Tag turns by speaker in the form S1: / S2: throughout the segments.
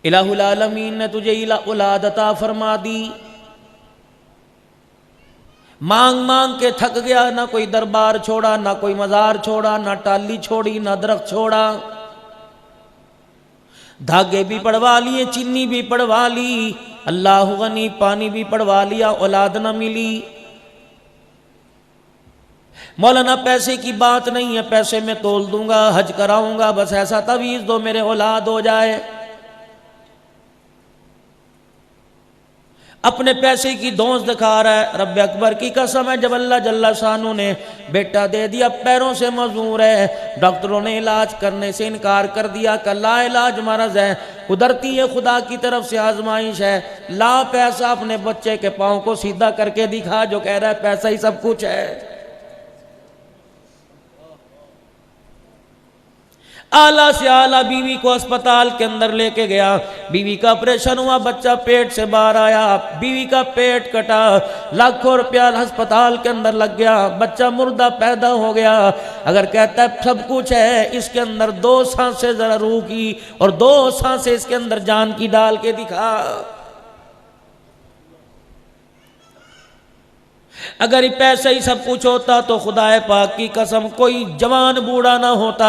S1: इलाहुल आलमीन ने तुझे औलाद अता फरमा दी। मांग मांग के थक गया, ना कोई दरबार छोड़ा, ना कोई मजार छोड़ा, ना टाली छोड़ी, ना दरख्त छोड़ा। धागे भी पड़वा लिए, चीनी भी पड़वा ली, अल्लाह गनी, पानी भी पड़वा लिया, औलाद ना मिली। मौलाना पैसे की बात नहीं है, पैसे में तोल दूंगा, हज कराऊंगा, बस ऐसा तवीज दो मेरे औलाद हो जाए। अपने पैसे की धौंस दिखा रहा है। रब अकबर की कसम है, जब अल्लाह जल्ला शानू ने बेटा दे दिया, पैरों से मजबूर है, डॉक्टरों ने इलाज करने से इनकार कर दिया कि ला इलाज मरज है, कुदरती है, खुदा की तरफ से आजमाइश है। ला पैसा, अपने बच्चे के पाँव को सीधा करके दिखा जो कह रहा है पैसा ही सब कुछ है। आला से आला बीवी को अस्पताल के अंदर लेके गया, बीवी का ऑपरेशन हुआ, बच्चा पेट से बाहर आया, बीवी का पेट कटा, लाखों रुपया अस्पताल के अंदर लग गया, बच्चा मुर्दा पैदा हो गया। अगर कहता है सब कुछ है, इसके अंदर 2 सांसें जरा रूह की और 2 सांसें इसके अंदर जान की डाल के दिखा। अगर पैसे ही सब कुछ होता तो खुदाए पाक की कसम कोई जवान बूढ़ा ना होता।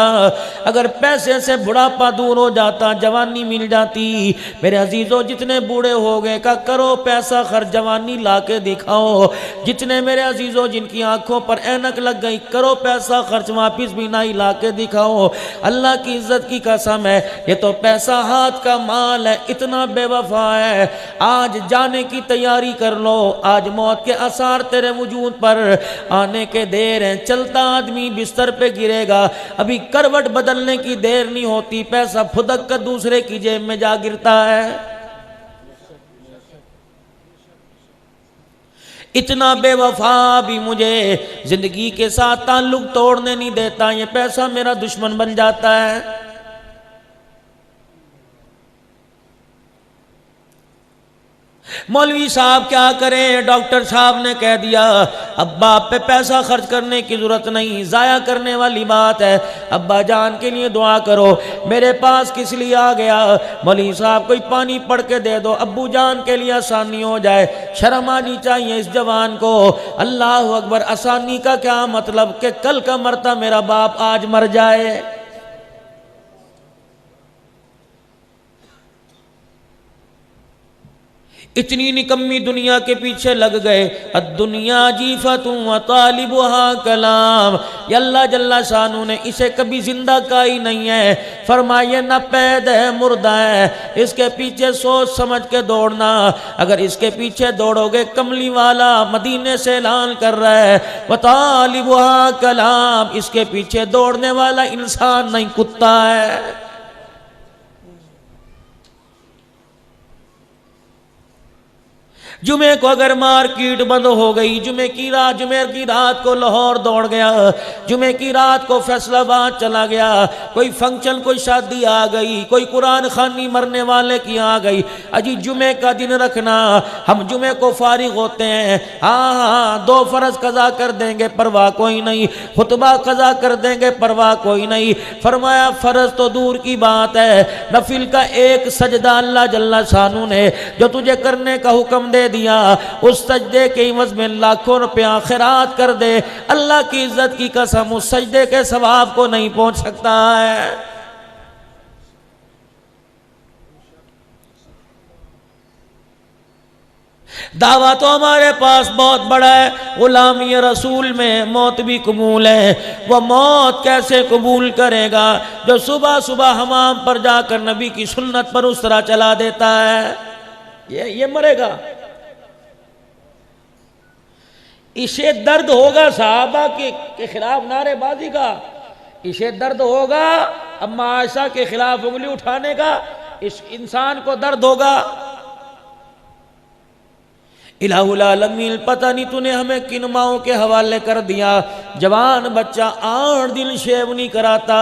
S1: अगर पैसे से बुढ़ापा दूर हो जाता, जवानी मिल जाती। मेरे अजीजों, जितने बूढ़े हो गए का करो पैसा खर्च, जवानी ला के दिखाओ। जितने मेरे अजीजों जिनकी आंखों पर ऐनक लग गई, करो पैसा खर्च, वापिस भी ना ला के दिखाओ। अल्लाह की इज्जत की कसम है, ये तो पैसा हाथ का माल है, इतना बेवफा है। आज जाने की तैयारी कर लो, आज मौत के आसार तेरे वजूद पर आने के देर हैं। चलता आदमी बिस्तर पे गिरेगा, अभी करवट बदलने की देर नहीं होती, पैसा फुदक कर दूसरे की जेब में जा गिरता है। इतना बेवफा भी मुझे जिंदगी के साथ ताल्लुक तोड़ने नहीं देता, ये पैसा मेरा दुश्मन बन जाता है। मौलवी साहब क्या करें, डॉक्टर साहब ने कह दिया अब बाप पे पैसा खर्च करने की जरूरत नहीं, जाया करने वाली बात है, अब्बा जान के लिए दुआ करो। मेरे पास किस लिए आ गया, मौलवी साहब कोई पानी पढ़ के दे दो, अब्बू जान के लिए आसानी हो जाए। शर्म आनी चाहिए इस जवान को। अल्लाह अकबर, आसानी का क्या मतलब कि कल का मरता मेरा बाप आज मर जाए। इतनी निकम्मी दुनिया के पीछे लग गए। दुनिया जीफतुं व तालिबुहा कलाम, अल्लाह जल्ला शानू ने इसे कभी जिंदा का ही नहीं है, फरमाइए न पैद है मुर्दा है। इसके पीछे सोच समझ के दौड़ना, अगर इसके पीछे दौड़ोगे, कमली वाला मदीने से ऐलान कर रहा है व तालिबुहा कलाम, इसके पीछे दौड़ने वाला इंसान नहीं कुत्ता है। जुमे को अगर मार्केट बंद हो गई, जुमे की रात को लाहौर दौड़ गया, जुमे की रात को फैसलाबाद चला गया, कोई फंक्शन कोई शादी आ गई, कोई कुरान खानी मरने वाले की आ गई, अजी जुमे का दिन रखना, हम जुमे को फारिग होते हैं, हाँ 2 फर्ज कज़ा कर देंगे परवाह कोई नहीं, खुतबा कज़ा कर देंगे परवाह कोई नहीं। फरमाया फ़र्ज तो दूर की बात है, नफिल का एक सजदा अल्लाह जल्ला शानू ने जो तुझे करने का हुक्म दे दिया, उस सजदे के इवज़ में लाखों रुपया खैरात कर दे, अल्लाह की इज्जत की कसम उस सजदे के सवाब को नहीं पहुंच सकता है। दावा तो हमारे पास बहुत बड़ा है, गुलामी रसूल में मौत भी कबूल है। वह मौत कैसे कबूल करेगा जो सुबह सुबह हमाम पर जाकर नबी की सुन्नत पर उस तरह चला देता है, ये मरेगा। इसे दर्द होगा सहाबा के खिलाफ नारेबाजी का, इसे दर्द होगा अम्मा आयशा के खिलाफ उंगली उठाने का, इस इंसान को दर्द होगा। इलाहुल आलमीन, पता नहीं तूने हमें किन माओं के हवाले कर दिया। जवान बच्चा 8 दिन शेव नहीं कराता,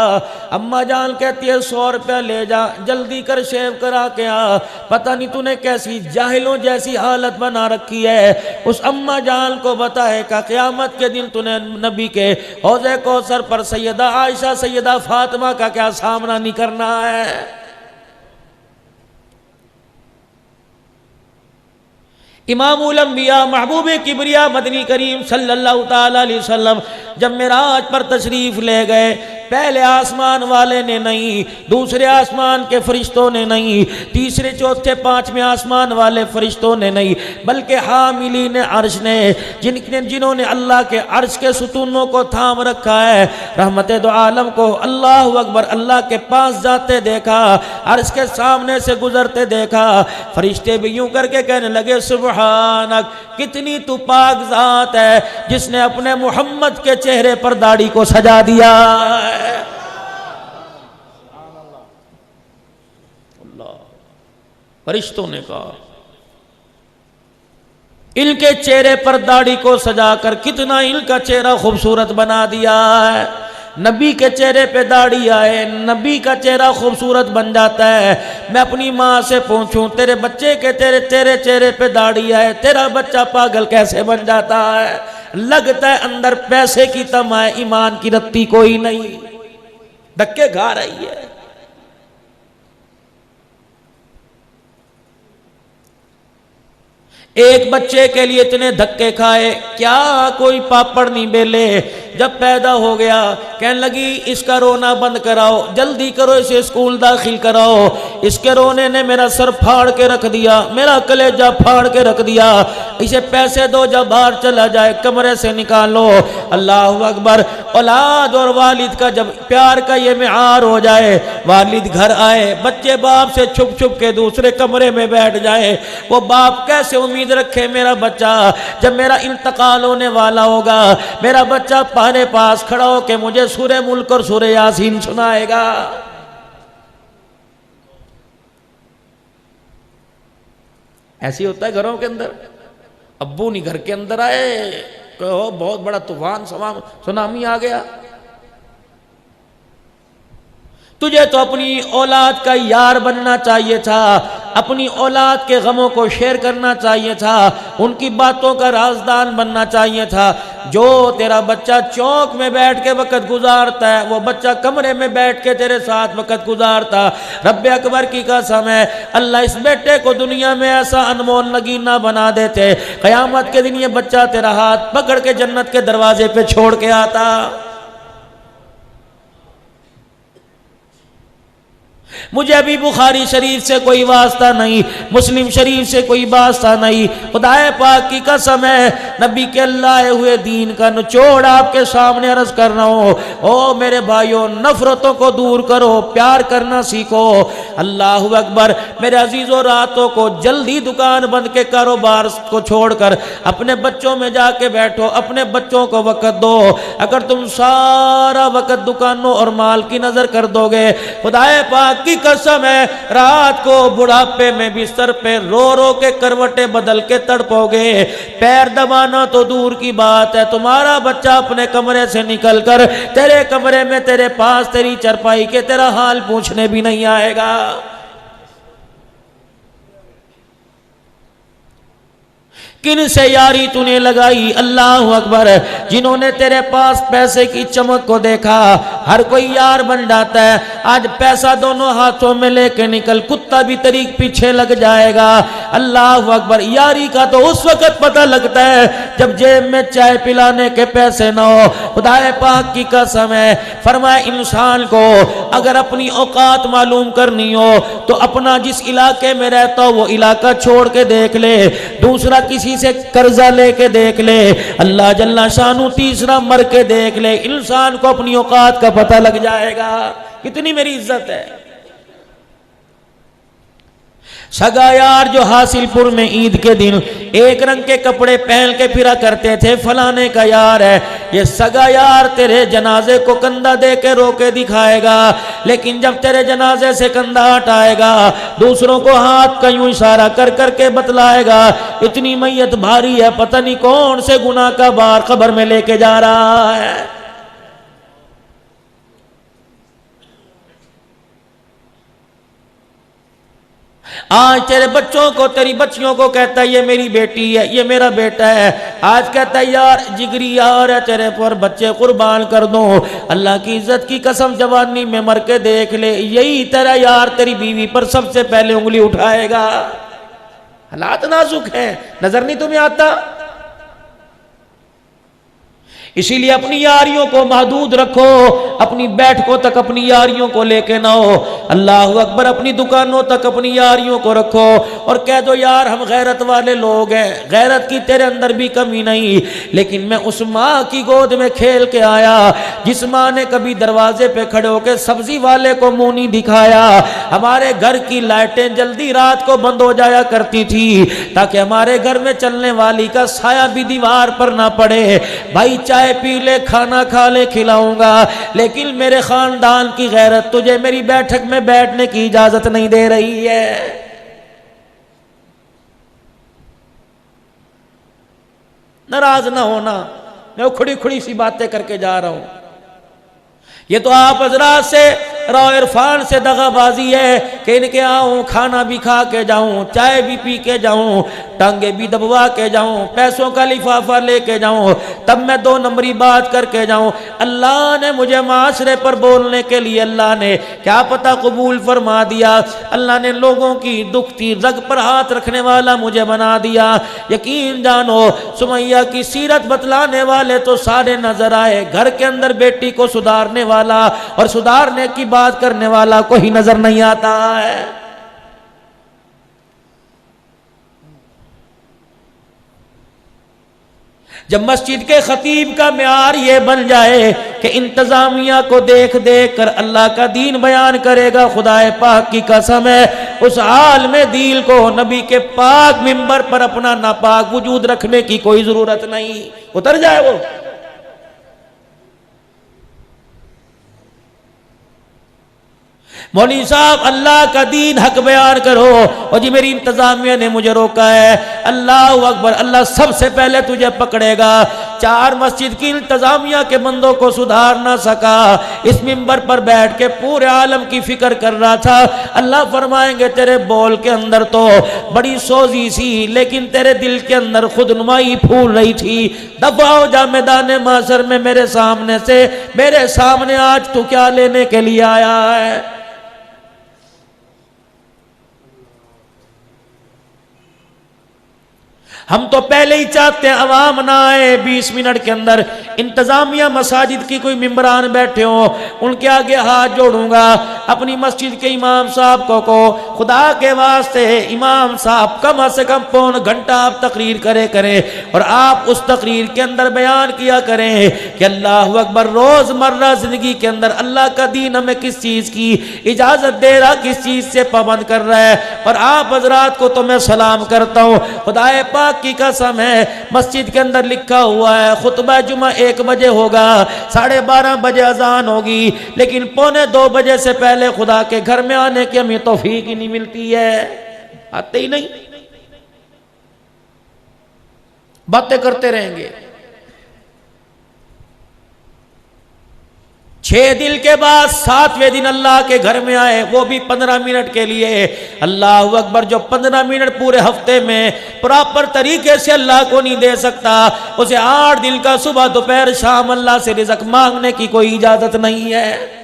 S1: अम्मा जान कहती है 100 रुपया ले जा, जल्दी कर शेव करा के आ। पता नहीं तूने कैसी जाहिलों जैसी हालत बना रखी है। उस अम्मा जान को बताए का क़यामत के दिन तूने नबी के हौज़े कौसर पर सैयदा आयशा सैयदा फातिमा का क्या सामना नहीं करना है। इमामुल अंबिया महबूब किबरिया मदनी करीम सल्लल्लाहु ताला अलैहि वसल्लम जब मेराज पर तशरीफ ले गए, पहले आसमान वाले ने नहीं, दूसरे आसमान के फरिश्तों ने नहीं, तीसरे चौथे पांचवें आसमान वाले फरिश्तों ने नहीं, बल्कि हामिलीन अर्श ने, जिन्होंने अल्लाह के अर्श के सुतूनों को थाम रखा है, रहमत दो आलम को अल्लाह अकबर अल्लाह के पास जाते देखा, अर्श के सामने से गुजरते देखा। फरिश्ते भी यूं करके कहने लगे सुबहानक, कितनी तू पाक जात है जिसने अपने मोहम्मद के चेहरे पर दाढ़ी को सजा दिया है। फरिश्तों ने कहा इनके चेहरे पर दाढ़ी को सजाकर कितना इनका चेहरा खूबसूरत बना दिया है। नबी के चेहरे पे दाढ़ी आए, नबी का चेहरा खूबसूरत बन जाता है। मैं अपनी माँ से पूछूं तेरे बच्चे के तेरे चेहरे पे दाढ़ी आए, तेरा बच्चा पागल कैसे बन जाता है? लगता है अंदर पैसे की तमा है, ईमान की रत्ती कोई नहीं, धक्के खा रही है। एक बच्चे के लिए इतने धक्के खाए, क्या कोई पापड़ नहीं बेले। जब पैदा हो गया कहने लगी इसका रोना बंद कराओ, जल्दी करो इसे स्कूल दाखिल कराओ। इसके रोने ने मेरा सर फाड़ के रख दिया, मेरा कलेजा फाड़ के रख दिया। इसे पैसे दो, जब बाहर चला जाए कमरे से निकालो। अल्लाह अकबर। औलाद और वालिद का जब प्यार का ये मिआर हो जाए, वालिद घर आए, बच्चे बाप से छुप छुप के दूसरे कमरे में बैठ जाए, वो बाप कैसे उम्मीद रखे मेरा बच्चा जब मेरा इंतकाल होने वाला होगा, मेरा बच्चा पाने पास खड़ा हो के मुझे सूरे मुल्क और सूरे यासीन सुनाएगा। ऐसे होता है घरों के अंदर। अब्बू नहीं घर के अंदर आए, कहो बहुत बड़ा तूफान सुनामी आ गया। तुझे तो अपनी औलाद का यार बनना चाहिए था, अपनी औलाद के गमों को शेयर करना चाहिए था, उनकी बातों का राजदान बनना चाहिए था। जो तेरा बच्चा चौक में बैठ के वक़्त गुजारता है, वो बच्चा कमरे में बैठ के तेरे साथ वक़्त गुजारता। रब्बे अकबर की कसम है, अल्लाह इस बेटे को दुनिया में ऐसा अनमोल नगीना बना देते, क़यामत के दिन ये बच्चा तेरा हाथ पकड़ के जन्नत के दरवाजे पे छोड़ के आता। मुझे अभी बुखारी शरीफ से कोई वास्ता नहीं, मुस्लिम शरीफ से कोई वास्ता नहीं, खुदाए पाक की कसम है, नबी के लाए हुए दीन का निचोड़ आपके सामने अर्ज कर रहा हूं। ओ मेरे भाइयों, नफरतों को दूर करो, प्यार करना सीखो। अल्लाह अकबर। मेरे अजीजों, रातों को जल्दी दुकान बंद के कारोबार को छोड़कर अपने बच्चों में जाके बैठो, अपने बच्चों को वक़्त दो। अगर तुम सारा वक़्त दुकानों और माल की नजर कर दोगे, खुदाए पाक की कसम है, रात को बुढ़ापे में बिस्तर पे रो रो के करवटे बदल के तड़पोगे। पैर दबाना तो दूर की बात है, तुम्हारा बच्चा अपने कमरे से निकलकर तेरे कमरे में तेरे पास तेरी चरपाई के तेरा हाल पूछने भी नहीं आएगा। किन से यारी तूने लगाई? अल्लाह अकबर। जिन्होंने तेरे पास पैसे की चमक को देखा, हर कोई यार बन जाता है। आज पैसा दोनों हाथों में लेके निकल, कुत्ता भी तेरी पीछे लग जाएगा। अल्लाह अकबर। यारी का तो उस वक्त पता लगता है जब जेब में चाय पिलाने के पैसे ना हो। खुदाए पाक की कसम है, फरमाए इंसान को अगर अपनी औकात मालूम करनी हो तो अपना जिस इलाके में रहता हो वो इलाका छोड़ के देख ले, दूसरा किसी से कर्जा लेके देख ले, अल्लाह जल्ला शानू तीसरा मर के देख ले, इंसान को अपनी औकात का पता लग जाएगा कितनी मेरी इज्जत है। सगा यार जो हासिलपुर में ईद के दिन एक रंग के कपड़े पहन के फिरा करते थे, फलाने का यार है, ये सगा यार तेरे जनाजे को कंधा दे के रोके दिखाएगा, लेकिन जब तेरे जनाजे से कंधा हटाएगा दूसरों को हाथ का यूं इशारा कर करके बतलाएगा इतनी मैयत भारी है, पता नहीं कौन से गुनाह का बार कब्र में लेके जा रहा है। आज तेरे बच्चों को तेरी बच्चियों को कहता है ये मेरी बेटी है, ये मेरा बेटा है। आज कहता है यार जिगरी यार है तेरे पर, बच्चे कुर्बान कर दो। अल्लाह की इज्जत की कसम जवानी में मर के देख ले, यही तेरा यार तेरी बीवी पर सबसे पहले उंगली उठाएगा। हालात नाजुक हैं, नजर नहीं तुम्हें आता? इसीलिए अपनी यारियों को महदूद रखो, अपनी बैठकों तक अपनी यारियों को लेके ना हो। अल्लाह अकबर, अपनी दुकानों तक अपनी यारियों को रखो और कह दो यार हम गैरत वाले लोग हैं, गैरत की तेरे अंदर भी कमी नहीं, लेकिन मैं उस माँ की गोद में खेल के आया जिस माँ ने कभी दरवाजे पे खड़े होकर सब्जी वाले को मुंह नहीं दिखाया। हमारे घर की लाइटें जल्दी रात को बंद हो जाया करती थी ताकि हमारे घर में चलने वाली का साया भी दीवार पर ना पड़े। भाई चाय पी ले, खाना खा ले, खिलाऊंगा, लेकिन मेरे खानदान की गैरत तुझे मेरी बैठक में बैठने की इजाजत नहीं दे रही है। नाराज ना होना, मैं उखड़ी खुड़ी सी बातें करके जा रहा हूं। ये तो आप हजरात से राव इरफान से दगाबाजी है कि इनके आऊं, खाना भी खा के जाऊं, चाय भी पी के जाऊं, टांगे भी दबवा के जाऊं, पैसों का लिफाफा लेके जाऊं, तब मैं 2 नंबरी बात करके जाऊं। अल्लाह ने मुझे माशरे पर बोलने के लिए अल्लाह ने क्या पता कबूल फरमा दिया। अल्लाह ने लोगों की दुखती रग पर हाथ रखने वाला मुझे बना दिया। यकीन जानो सुमैया की सीरत बतलाने वाले तो सारे नजर आए, घर के अंदर बेटी को सुधारने वाला और सुधारने की बात करने वाला कोई नजर नहीं आता है। जब मस्जिद के खतीब का म्यार ये बन जाए कि इंतजामिया को देख देख कर अल्लाह का दीन बयान करेगा, खुदाए पाक की कसम है उस हाल में दिल को नबी के पाक मिंबर पर अपना नापाक वजूद रखने की कोई जरूरत नहीं, उतर जाए वो। मौली साहब अल्लाह का दीन हक बयान करो, और जी मेरी इंतजामिया ने मुझे रोका है। अल्लाह अकबर, अल्लाह सबसे पहले तुझे पकड़ेगा। 4 मस्जिद की इंतजामिया के बंदों को सुधार ना सका, इस मिंबर पर बैठ के पूरे आलम की फिक्र कर रहा था। अल्लाह फरमाएंगे तेरे बोल के अंदर तो बड़ी सोजी सी, लेकिन तेरे दिल के अंदर खुदनुमाई फूल रही थी। दफा हो जा मैदान माशर में मेरे सामने से, मेरे सामने आज तू क्या लेने के लिए आया है। हम तो पहले ही चाहते हैं अवाम ना आए, 20 मिनट के अंदर इंतजामिया मसाजिद की कोई मेंबरान बैठे हो, उनके आगे हाथ जोड़ूंगा। अपनी मस्जिद के इमाम साहब को खुदा के वास्ते इमाम साहब कम से कम 1.25 घंटा आप तकरीर करें और आप उस तकरीर के अंदर बयान किया करें कि अल्लाह अकबर, रोजमर्रा जिंदगी के अंदर अल्लाह का दीन हमें किस चीज की इजाजत दे रहा, किस चीज से पाबंद कर रहा है। और आप हजरात को तो मैं सलाम करता हूँ, खुदाए पाक की कसम है मस्जिद के अंदर लिखा हुआ है खुतबा जुमा 1 बजे होगा, 12:30 बजे अजान होगी, लेकिन 1:45 बजे से पहले खुदा के घर में आने की हमें तौफीक ही नहीं मिलती है। आते ही नहीं, बातें करते रहेंगे। 6 दिन के बाद 7वें दिन अल्लाह के घर में आए, वो भी 15 मिनट के लिए। अल्लाह अकबर, जो 15 मिनट पूरे हफ्ते में प्रॉपर तरीके से अल्लाह को नहीं दे सकता, उसे 8 दिन का सुबह दोपहर शाम अल्लाह से रिज़्क़ मांगने की कोई इजाजत नहीं है।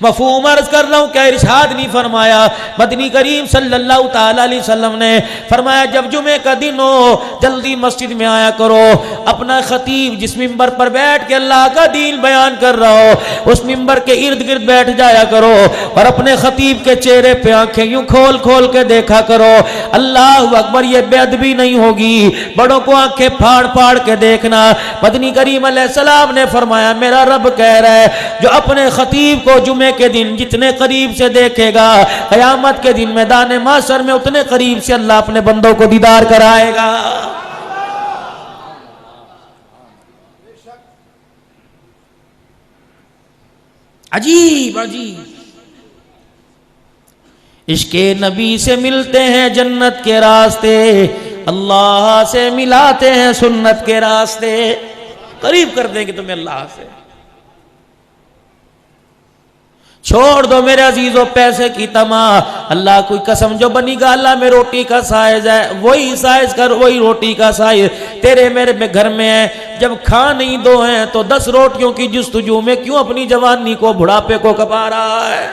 S1: मफहूम अर्ज कर रहा हूं, क्या इरशाद नहीं फरमाया मदनी करीम सल्लल्लाहु ताला अलैहि वसल्लम ने फरमाया जब जुमे का दिन हो जल्दी मस्जिद में आया करो। अपना खतीब जिस मिंबर पर बैठ के अल्लाह का दीन बयान कर रहा हो उस मिंबर के इर्द गिर्द बैठ जाया करो और अपने खतीब के चेहरे पे आंखें यूं खोल खोल के देखा करो। अल्लाह अकबर, ये बेअदबी नहीं होगी, बड़ों को आंखें फाड़ फाड़ के देखना। मदनी करीम अलैहिस्सलाम ने फरमाया मेरा रब कह रहा है जो अपने खतीब को जुमे के दिन जितने करीब से देखेगा, क़यामत के दिन मैदान माशर में उतने करीब से अल्लाह अपने बंदों को दीदार कराएगा। अजीब अजीब इश्के नबी से मिलते हैं जन्नत के रास्ते, अल्लाह से मिलाते हैं सुन्नत के रास्ते। करीब कर देंगे तुम्हें अल्लाह से। छोड़ दो मेरे अजीजों पैसे की तमा। अल्लाह कोई कसम जो बनी गाला में रोटी का साइज है वही साइज कर, वही रोटी का साइज तेरे मेरे में घर में है। जब खा नहीं 2 हैं तो 10 रोटियों की जुस्तजू में क्यों अपनी जवानी को बुढ़ापे को कपा रहा है।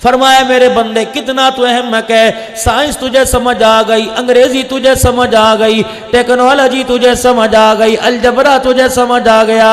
S1: फरमाया मेरे बंदे कितना तू अहमक है, साइंस तुझे समझ आ गई, अंग्रेजी तुझे समझ आ गई, टेक्नोलॉजी तुझे समझ आ गई, अलजबरा तुझे समझ आ गया,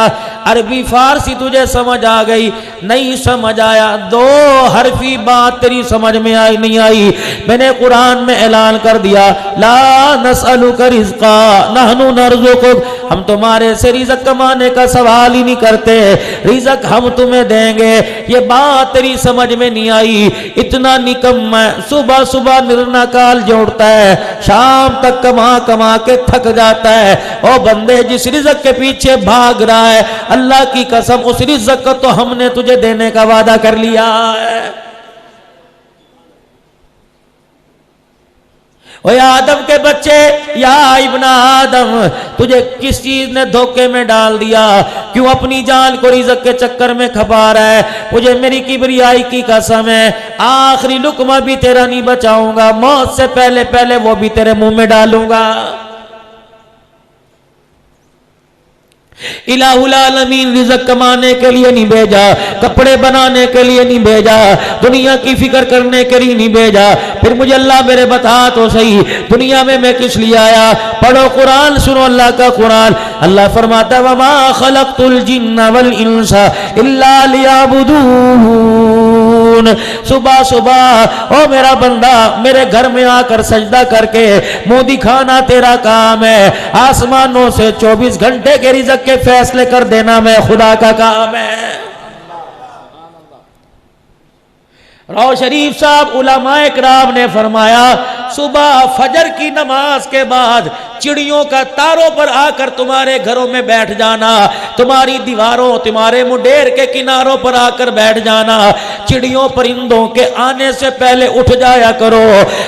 S1: अरबी फारसी तुझे समझ आ गई, नहीं समझ आया, दो हरफी बात तेरी समझ में आई नहीं आई, मैंने कुरान में ऐलान कर दिया ला नसअलुका रिज़्क़ा नहनु नरज़ुकुक, हम तुम्हारे से रिज़्क़ कमाने का सवाल ही नहीं करते, रिज़्क़ हम तुम्हें देंगे। ये बात तेरी समझ में नहीं आई। इतना निकम्मा सुबह सुबह निर्णय काल जोड़ता है, शाम तक कमा कमा के थक जाता है। ओ बंदे जिस रिज़्क़ के पीछे भाग रहा है, अल्लाह की कसम उस रिज़्क़ को तो हमने तुझे देने का वादा कर लिया है। ओए आदम के बच्चे, या इब्न आदम, तुझे किस चीज ने धोखे में डाल दिया? क्यों अपनी जान को रिज़्क़ के चक्कर में खपा रहा है? मुझे मेरी किबरियाई की कसम है, आखिरी लुकमा भी तेरा नहीं बचाऊंगा, मौत से पहले पहले वो भी तेरे मुंह में डालूंगा। इलाहुल आलमीन रिज़्क़ कमाने के लिए नहीं भेजा, कपड़े बनाने के लिए नहीं भेजा, दुनिया की फिक्र करने के लिए नहीं भेजा। फिर मुझे अल्लाह मेरे बता तो सही, दुनिया में मैं किस लिए आया? पढ़ो कुरान, सुनो अल्लाह का कुरान। अल्लाह फरमाता है वमा खलक़तुल जिन्ना वल इंसा इल्ला लियअबुदून। सुबह सुबह ओ मेरा बंदा मेरे घर में आकर सजदा करके मुंह दिखाना तेरा काम है, आसमानों से 24 घंटे के रिज़्क़ के फैसले कर देना मैं खुदा का काम है। राव शरीफ साहब उलमाए किराम ने फरमाया सुबह फजर की नमाज के बाद चिड़ियों का तारों पर आकर तुम्हारे घरों में बैठ जाना, तुम्हारी दीवारों, तुम्हारे मुंडेर के किनारों पर आकर बैठ जाना, चिड़ियों परिंदों के आने से पहले उठ जाया करो।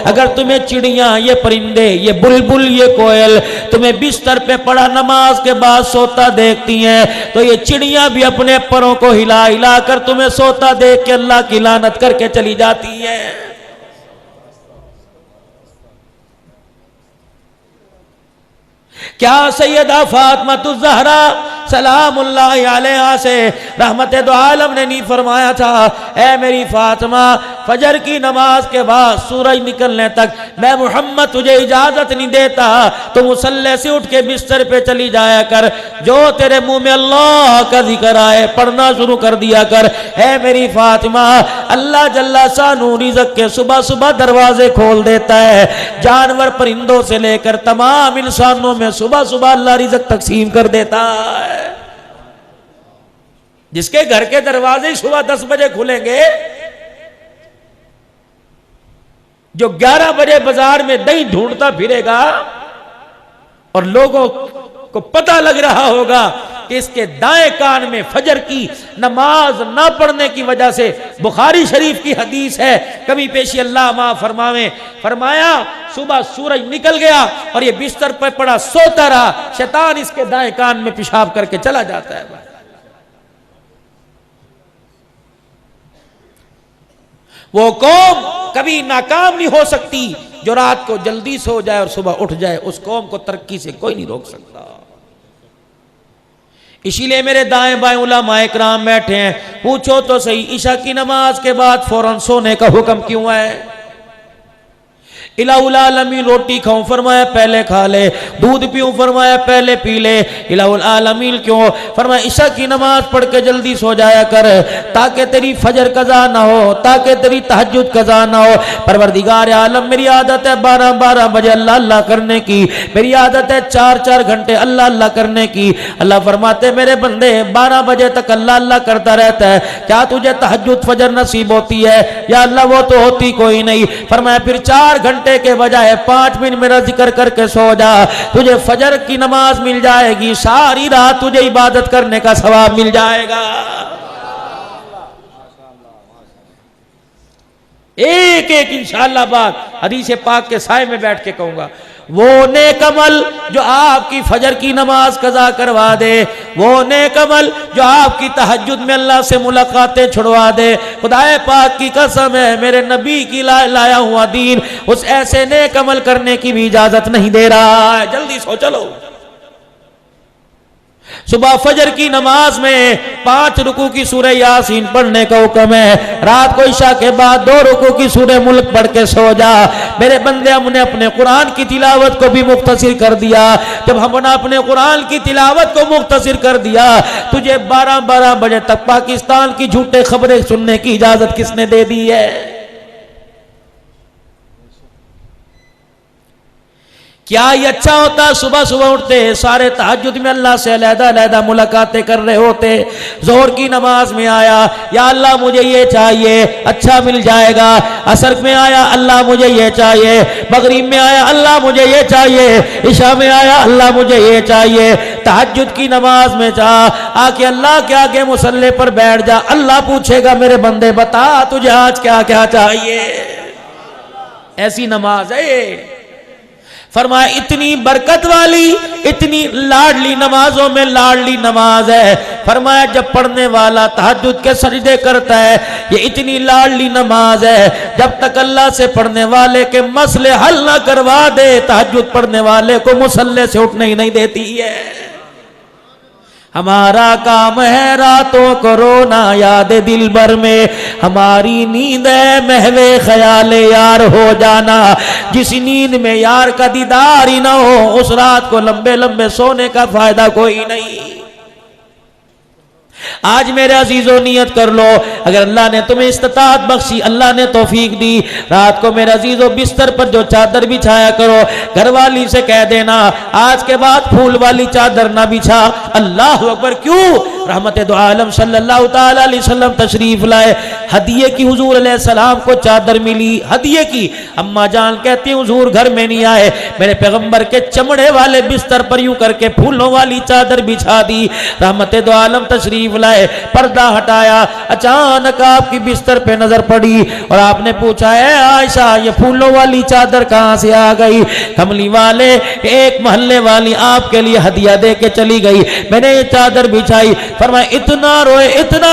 S1: अगर तुम्हें चिड़ियां, ये परिंदे, ये बुलबुल, ये कोयल तुम्हें बिस्तर पे पड़ा नमाज के बाद सोता देखती हैं, तो ये चिड़ियां भी अपने परों को हिला हिला कर तुम्हें सोता देख के अल्लाह की लानत करके चली जाती है। क्या सैयदा फातिमा ज़हरा सलामुल्लाहि अलैहा से रहमत दो आलम ने नहीं फरमाया था, ऐ मेरी फातिमा फजर की नमाज के बाद सूरज निकलने तक मैं मोहम्मद तुझे इजाजत नहीं देता, तो मुसल्ले से उठ के बिस्तर पे चली जाया कर, जो तेरे मुंह में अल्लाह का जिक्र आए पढ़ना शुरू कर दिया कर। ऐ मेरी फातिमा अल्लाह जल्ला शानू रिज़्क़ के सुबह सुबह दरवाजे खोल देता है, जानवर परिंदों से लेकर तमाम इंसानों में सुबह सुबह अल्लाह रिज़्क़ तकसीम कर देता है। जिसके घर के दरवाजे सुबह 10 बजे खुलेंगे, जो 11 बजे बाजार में दही ढूंढता फिरेगा और लोगों को पता लग रहा होगा कि इसके दाएं कान में फजर की नमाज ना पढ़ने की वजह से, बुखारी शरीफ की हदीस है, कभी पेशी अल्लाह माफ फरमावे, फरमाया सुबह सूरज निकल गया और ये बिस्तर पर पड़ा सोता रहा, शैतान इसके दाएं कान में पेशाब करके चला जाता है। वो कौम कभी नाकाम नहीं हो सकती जो रात को जल्दी सो जाए और सुबह उठ जाए, उस कौम को तरक्की से कोई नहीं रोक सकता। इसीलिए मेरे दाएं बाएं उलमाए किराम बैठे हैं, पूछो तो सही ईशा की नमाज के बाद फौरन सोने का हुक्म क्यों है? इलाहुल आलमीन रोटी खाऊं फरमाया पहले खा ले, दूध पीऊं फरमाया पहले पी ले। इलाहुल आलमीन क्यों फरमाया ईशा की नमाज पढ़ के जल्दी सो जाया कर, ताकि तेरी फजर कज़ा ना हो, ताकि तेरी तहज्जुद कज़ा ना हो। परवरदिगार आलम मेरी आदत है 12-12 बजे अल्लाह अल्लाह करने की, मेरी आदत है 4-4 घंटे अल्लाह अल्लाह करने की। अल्लाह फरमाते मेरे बंदे 12 बजे तक अल्लाह अल्लाह करता रहता है, क्या तुझे तहज्जुद फजर नसीब होती है? या अल्लाह वो तो होती कोई नहीं। फरमाया फिर 4 घंटे के बजाय 5 मिनट मेरा जिक्र करके सो जा, तुझे फजर की नमाज मिल जाएगी, सारी रात तुझे इबादत करने का सवाब मिल जाएगा। एक एक इंशाअल्लाह बात हदीस पाक के साए में बैठ के कहूंगा। वो नेक अमल जो आपकी फजर की नमाज कज़ा करवा दे, वो नेक अमल जो आपकी तहज्जुद में अल्लाह से मुलाकातें छुड़वा दे, खुदाए पाक की कसम है मेरे नबी की लाया हुआ दीन उस ऐसे नेक अमल करने की भी इजाजत नहीं दे रहा है। जल्दी सो चलो। सुबह फजर की नमाज में 5 रुकू की सूरह यासीन पढ़ने का हुक्म है। रात को इशा के बाद 2 रुकू की सूरह मुल्क पढ़ के सो जा। मेरे बंदे, हमने अपने कुरान की तिलावत को भी मुख्तसिर कर दिया। जब हमने अपने कुरान की तिलावत को मुख्तसिर कर दिया, तुझे 12-12 बजे तक पाकिस्तान की झूठे खबरें सुनने की इजाजत किसने दे दी है? क्या ये अच्छा होता? सुबह सुबह उठते सारे तहज्जुद में अल्लाह से अलहदा मुलाकातें कर रहे होते। जोहर की नमाज में आया, या अल्लाह मुझे ये चाहिए, अच्छा मिल जाएगा। असर में आया, अल्लाह मुझे ये चाहिए। मगरिब में आया, अल्लाह मुझे ये चाहिए। इशा में आया, अल्लाह मुझे ये चाहिए। तहज्जुद की नमाज में जा, आके अल्लाह के आगे मुसल्ले पर बैठ जा। अल्लाह पूछेगा, मेरे बंदे बता तुझे आज क्या क्या चाहिए। ऐसी नमाज है ये। फरमाया इतनी बरकत वाली, इतनी लाडली नमाजों में लाडली नमाज है। फरमाया जब पढ़ने वाला तहज्जुद के सजदे करता है, ये इतनी लाडली नमाज है, जब तक अल्लाह से पढ़ने वाले के मसले हल ना करवा दे, तहज्जुद पढ़ने वाले को मुसल्ले से उठने ही नहीं देती है। हमारा काम है रातों को रोना याद दिल भर में, हमारी नींद है महवे ख्याले यार हो जाना। जिस नींद में यार का दीदार ही ना हो, उस रात को लंबे लंबे सोने का फायदा कोई नहीं। आज मेरे अजीजों नियत कर लो, अगर अल्लाह ने तुम्हें इस्तिताअत बख्शी, अल्लाह ने तौफीक दी, रात को मेरे अजीजों बिस्तर पर जो चादर बिछाया करो, घरवाली से कह देना आज के बाद फूल वाली चादर ना बिछा। अल्लाह अकबर। क्यों? रहमत दो आलम सल्लल्लाहु ताला अलैहि वसल्लम तशरीफ लाए, हदिये की हुजूर अलैहि सलाम को चादर मिली, हदिये की। अम्मा जान कहती हुजूर घर में नहीं आए, मेरे पैगंबर के चमड़े वाले बिस्तर पर यूं करके फूलों वाली चादर बिछा दी। रहमत दो आलम तशरीफ लाए, पर्दा हटाया, अचानक आपकी बिस्तर पे नजर पड़ी और आपने पूछा, है आयशा ये फूलों वाली चादर कहां से आ गई? कमली वाले एक मोहल्ले वाली आपके लिए हदिया दे के चली गई, मैंने ये चादर बिछाई। फरमाया इतना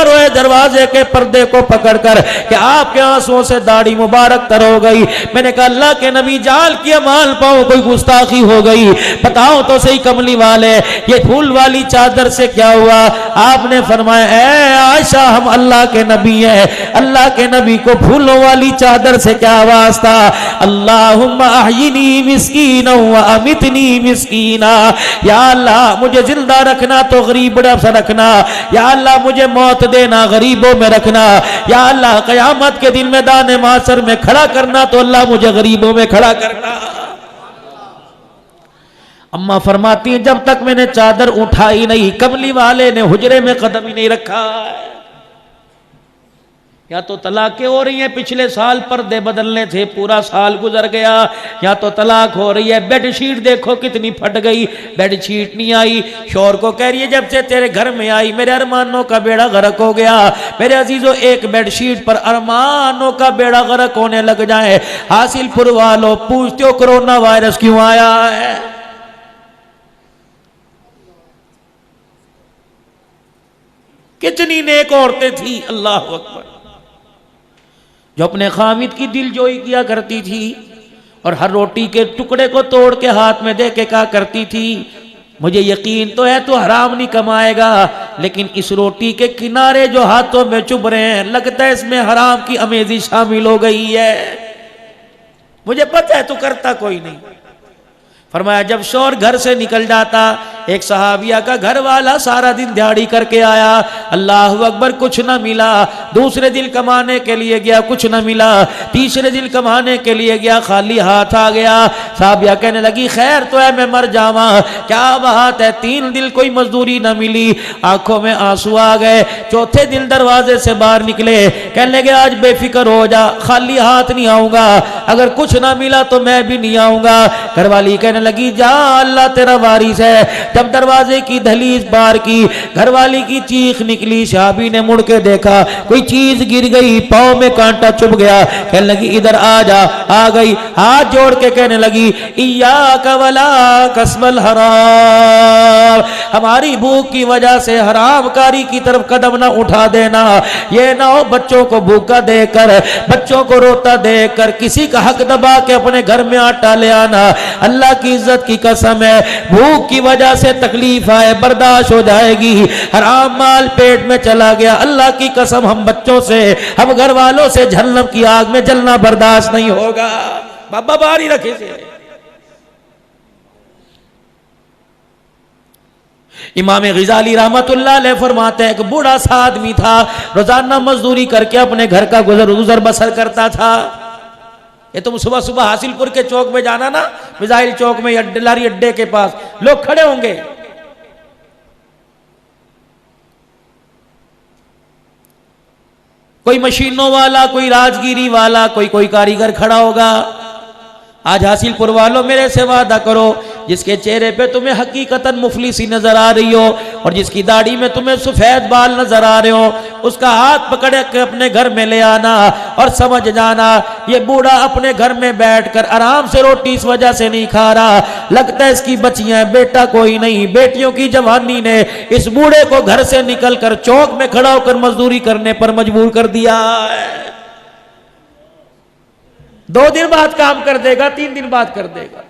S1: रोए दरवाजे के पर्दे को पकड़कर कि आपके आंसुओं से दाढ़ी मुबारक तर हो गई। मैंने कहा अल्लाह के नबी जाल किया माल पाओ, कोई गुस्ताखी हो गई, बताओ तो सही कमली वाले ये फूल वाली चादर से क्या हुआ? आपने फरमाया ऐ आयशा हम अल्लाह के नबी हैं, अल्लाह के नबी को फूलों वाली चादर से क्या वास्ता? अल्लाहुम्मा अहयिनी मिस्कीना व अमितनी मिस्कीना, या अल्लाह मुझे जिंदा रखना तो गरीब से रखना, या अल्लाह मुझे मौत देना गरीबों में रखना, या अल्लाह क़यामत के दिन मैदान माशर में खड़ा करना तो अल्लाह मुझे गरीबों में खड़ा करना। अम्मा फरमाती है जब तक मैंने चादर उठाई नहीं, कमली वाले ने हुजरे में कदम ही नहीं रखा। या तो तलाकें हो रही हैं, पिछले साल पर्दे बदलने थे, पूरा साल गुजर गया, या तो तलाक हो रही है। बेडशीट देखो कितनी फट गई, बेडशीट नहीं आई। शौहर को कह रही है जब से तेरे घर में आई मेरे अरमानों का बेड़ा गर्क हो गया। मेरे अजीजों एक बेडशीट पर अरमानों का बेड़ा गर्क होने लग जाए, हासिल पुरवा लो। पूछते हो कोरोना वायरस क्यों आया है? कितनी नेक औरतें थी, अल्लाह अकबर, जो अपने खामिद की दिलजोई किया करती थी और हर रोटी के टुकड़े को तोड़ के हाथ में दे के कहा करती थी मुझे यकीन तो है तू हराम नहीं कमाएगा, लेकिन इस रोटी के किनारे जो हाथों में चुभ रहे हैं लगता है इसमें हराम की अमेज़ी शामिल हो गई है, मुझे पता है तू करता कोई नहीं। फरमाया जब शौहर घर से निकल जाता, एक सहाबिया का घर वाला सारा दिन दिहाड़ी करके आया, अल्लाह अकबर, कुछ ना मिला। दूसरे दिन कमाने के लिए गया, कुछ ना मिला। तीसरे दिन कमाने के लिए गया, खाली हाथ आ गया। सहाबिया कहने लगी खैर तो है मैं मर जावा, क्या बात है? 3 दिन कोई मजदूरी ना मिली, आंखों में आंसू आ गए। चौथे दिन दरवाजे से बाहर निकले, कहने लगे आज बेफिक्र हो जा, खाली हाथ नहीं आऊंगा, अगर कुछ ना मिला तो मैं भी नहीं आऊंगा। घरवाली कहने लगी जा अल्लाह तेरा वारिस है। जब दरवाजे की दहलीज पार की, घरवाली की चीख निकली, शाबी ने मुड़ के देखा कोई चीज गिर गई, पाँव में कांटा चुभ गया। कहने लगी इधर आ जा, आ गई, हाथ जोड़ के कहने लगी इय्याका वला कसबल हराम, हमारी भूख की वजह से हरामकारी की तरफ कदम ना उठा देना। ये ना हो बच्चों को भूखा देकर, बच्चों को रोता देकर किसी का हक दबा के अपने घर में आटा ले आना। अल्लाह की इज्जत की कसम है, भूख की वजह जैसे तकलीफ आए बर्दाश्त हो जाएगी। हराम माल पेट में चला गया, अल्लाह की कसम हम बच्चों से, हम घर वालों से जहन्नम की आग में जलना बर्दाश्त नहीं होगा। बाबा बारी रखे से। इमाम ग़ज़ाली रहमतुल्लाह अलैह फरमाते हैं कि बूढ़ा सा आदमी था, रोजाना मजदूरी करके अपने घर का गुजर बसर करता था। ये तुम सुबह सुबह हासिलपुर के चौक में जाना ना, मिसाइल चौक में लारी अड्डे के पास लोग खड़े होंगे, कोई मशीनों वाला, कोई राजगिरी वाला, कोई कारीगर खड़ा होगा। आज हासिलपुर वालों मेरे से वादा करो, जिसके चेहरे पे तुम्हें हकीकतन मुफलिसी नजर आ रही हो और जिसकी दाढ़ी में तुम्हें सफेद बाल नजर आ रहे हो, उसका हाथ पकड़ के अपने घर में ले आना और समझ जाना ये बूढ़ा अपने घर में बैठकर आराम से रोटी इस वजह से नहीं खा रहा, लगता है इसकी बच्चियां, बेटा कोई नहीं, बेटियों की जवानी ने इस बूढ़े को घर से निकल कर चौक में खड़ा होकर मजदूरी करने पर मजबूर कर दिया है। 2 दिन बाद काम कर देगा, 3 दिन बाद कर देगा।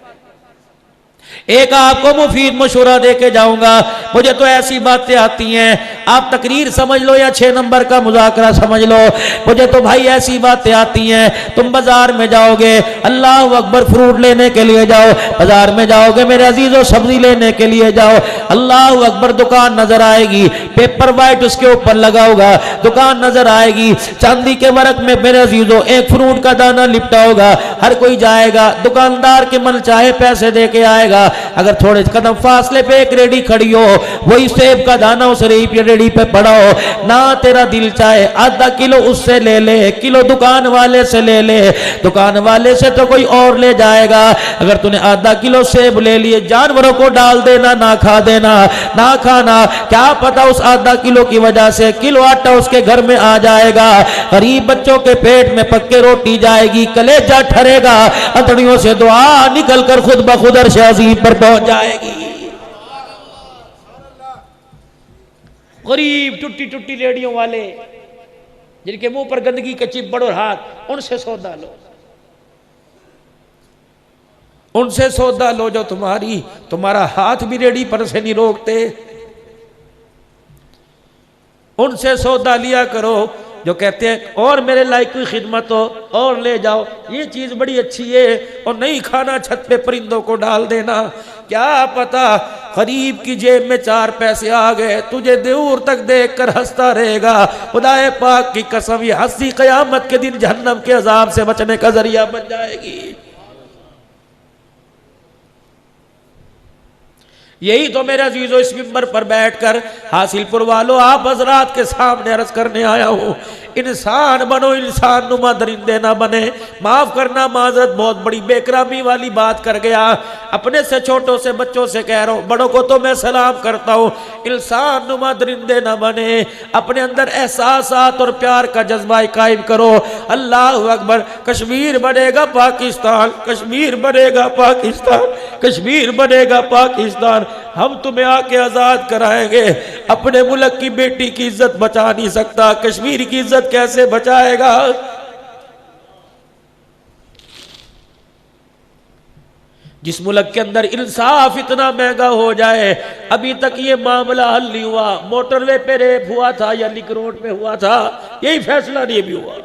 S1: एक आपको मुफीद मशवरा दे के जाऊंगा, मुझे तो ऐसी बातें आती हैं, आप तकरीर समझ लो या 6 नंबर का मुज़ाकरा समझ लो, मुझे तो भाई ऐसी बातें आती हैं। तुम बाजार में जाओगे, अल्लाह अकबर, फ्रूट लेने के लिए जाओ, बाजार में जाओगे मेरे अजीजों, सब्जी लेने के लिए जाओ, अल्लाह अकबर, दुकान नजर आएगी, पेपर वाइट उसके ऊपर लगा होगा, दुकान नजर आएगी, चांदी के वर्क में मेरे अजीजों एक फ्रूट का दाना लिपटा होगा, हर कोई जाएगा, दुकानदार के मन चाहे पैसे दे के आएगा। अगर थोड़े कदम फासले पे एक रेडी खड़ी हो, वही सेब का दाना उस रेडी पे पड़ा हो, ना तेरा दिल चाहे आधा किलो उससे ले ले, किलो दुकान वाले से ले ले, दुकान वाले से तो कोई और ले जाएगा। अगर तूने आधा किलो सेब ले लिए, जानवरों को डाल देना, ना खा देना, ना खाना, क्या पता उस आधा किलो की वजह से किलो आटा उसके घर में आ जाएगा, गरीब बच्चों के पेट में पक्के रोटी जाएगी, कलेजा ठरेगा, अंतड़ियों से दुआ निकल कर खुद ब खुद अर्श अज़ीम पर पहुंच जाएगी। गरीब टुट्टी टुट्टी रेडियों वाले, जिनके मुंह पर गंदगी के चिपड़ और हाथ, उनसे सौदा लो, उनसे सौदा लो जो तुम्हारा हाथ भी रेडी पर से नहीं रोकते, उनसे सौदा लिया करो जो कहते हैं और मेरे लायक कोई खिदमत हो और ले जाओ, ये चीज बड़ी अच्छी है, और नहीं खाना छत पे परिंदों को डाल देना। क्या पता गरीब की जेब में 4 पैसे आ गए, तुझे दूर तक देखकर हंसता रहेगा। खुदाए पाक की कसम, ये हंसी कयामत के दिन जहन्नम के अजाब से बचने का जरिया बन जाएगी। यही तो मेरे अजीजों इस मिंबर पर बैठकर हासिलपुर वालों आप हजरात के सामने अर्ज करने आया हूँ, इंसान बनो, इंसान नुमा दरिंदे ना बने। माफ करना, माजरत बहुत बड़ी बेकरामी वाली बात कर गया, अपने से छोटों से बच्चों से कह रहा हूँ, बड़ों को तो मैं सलाम करता हूँ, इंसान नुमा दरिंदे ना बने, अपने अंदर एहसासात और प्यार का जज्बा कायम करो। अल्लाह अकबर। कश्मीर बनेगा पाकिस्तान, कश्मीर बनेगा पाकिस्तान, कश्मीर बनेगा पाकिस्तान, हम तुम्हें आके आजाद कराएंगे। अपने मुल्क की बेटी की इज्जत बचा नहीं सकता, कश्मीर की इज्जत कैसे बचाएगा? जिस मुल्क के अंदर इंसाफ इतना महंगा हो जाए, अभी तक ये मामला हल नहीं हुआ। मोटरवे पे रेप हुआ था या लिंक रोड पे हुआ था, यही फैसला नहीं भी हुआ।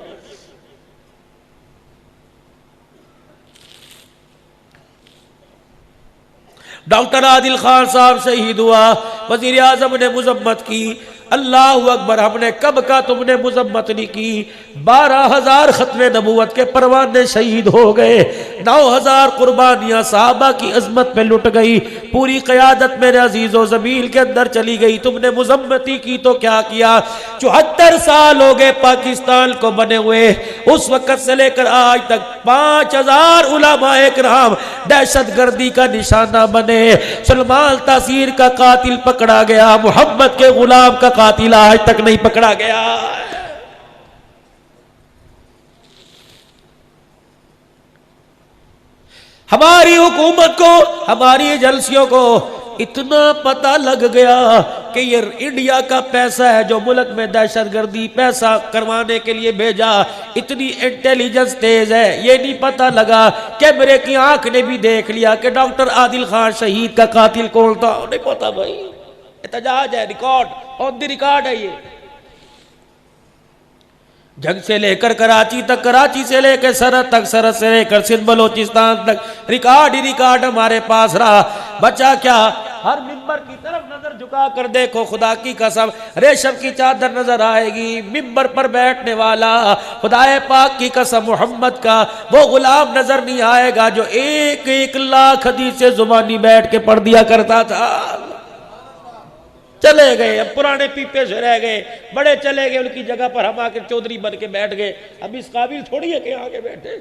S1: डॉक्टर आदिल खान साहब शहीद हुआ, वजीर आजम ने मुजम्मत की। अल्लाह अकबर, हमने कब का तुमने मुजम्मत नहीं की। 12,000 खत्मे नबूवत के परवाने शहीद हो गए, 9,000 कुर्बानियां साहबा की अजमत पे लुट गई, पूरी क़यादत मेरे अजीज़ों ज़मील के अंदर चली गई। तुमने मुजम्मती की तो क्या किया? 74 साल हो गए पाकिस्तान को बने हुए, उस वक़्त से लेकर आज तक 5,000 उलमाए किराम दहशत गर्दी का निशाना बने। सलमान तासीर का कातिल पकड़ा गया, मोहम्मद के गुलाम का कातिल आज तक नहीं पकड़ा गया। हमारी हुकूमत को, हमारी एजेंसियों को इतना पता लग गया कि ये इंडिया का पैसा है जो मुल्क में दहशतगर्दी पैसा करवाने के लिए भेजा। इतनी इंटेलिजेंस तेज है, ये नहीं पता लगा कैमरे की आंख ने भी देख लिया कि डॉक्टर आदिल खान शहीद का कातिल कौन था। नहीं पता भाई, एहतजाज है, रिकॉर्ड ऑन द रिकॉर्ड है। ये जंग से लेकर कराची तक, कराची से लेकर सरहद तक, सरहद से लेकर सिंध बलोचिस्तान तक रिकॉर्ड ही रिकॉर्ड हमारे पास रहा। बचा क्या, हर मिंबर की तरफ नजर झुका कर देखो, खुदा की कसम रेशम की चादर नजर आएगी। मिंबर पर बैठने वाला खुदाए पाक की कसम मोहम्मद का वो गुलाम नजर नहीं आएगा जो एक एक लाख हदीस से जुबानी बैठ के पढ़ दिया करता था। चले गए, अब पुराने पीपे से रह गए, बड़े चले गए, उनकी जगह पर हम आके चौधरी बन के बैठ गए। अब इस काबिल थोड़ी है कि आगे बैठे।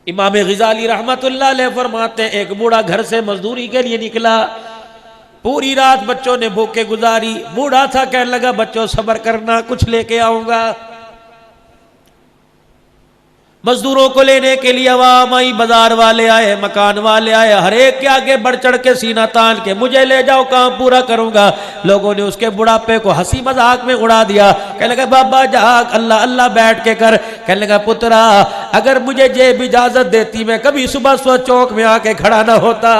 S1: इमाम ग़ज़ाली रहमतुल्लाह अलैह फरमाते हैं, एक बूढ़ा घर से मजदूरी के लिए निकला, पूरी रात बच्चों ने भूखे गुजारी। बूढ़ा था, कहने लगा बच्चों सब्र करना, कुछ लेके आऊंगा। मजदूरों को लेने के लिए अवाम आई, बाजार वाले आए, मकान वाले आए, हर एक के आगे बढ़ चढ़ के सीना तान के मुझे ले जाओ, काम पूरा करूंगा। लोगों ने उसके बुढ़ापे को हंसी मजाक में उड़ा दिया। कहने लगा बाबा जाग, अल्लाह अल्लाह बैठ के कर। कहने लगा पुत्रा, अगर मुझे जेब इजाजत देती मैं कभी सुबह सुबह चौक में आके खड़ा ना होता।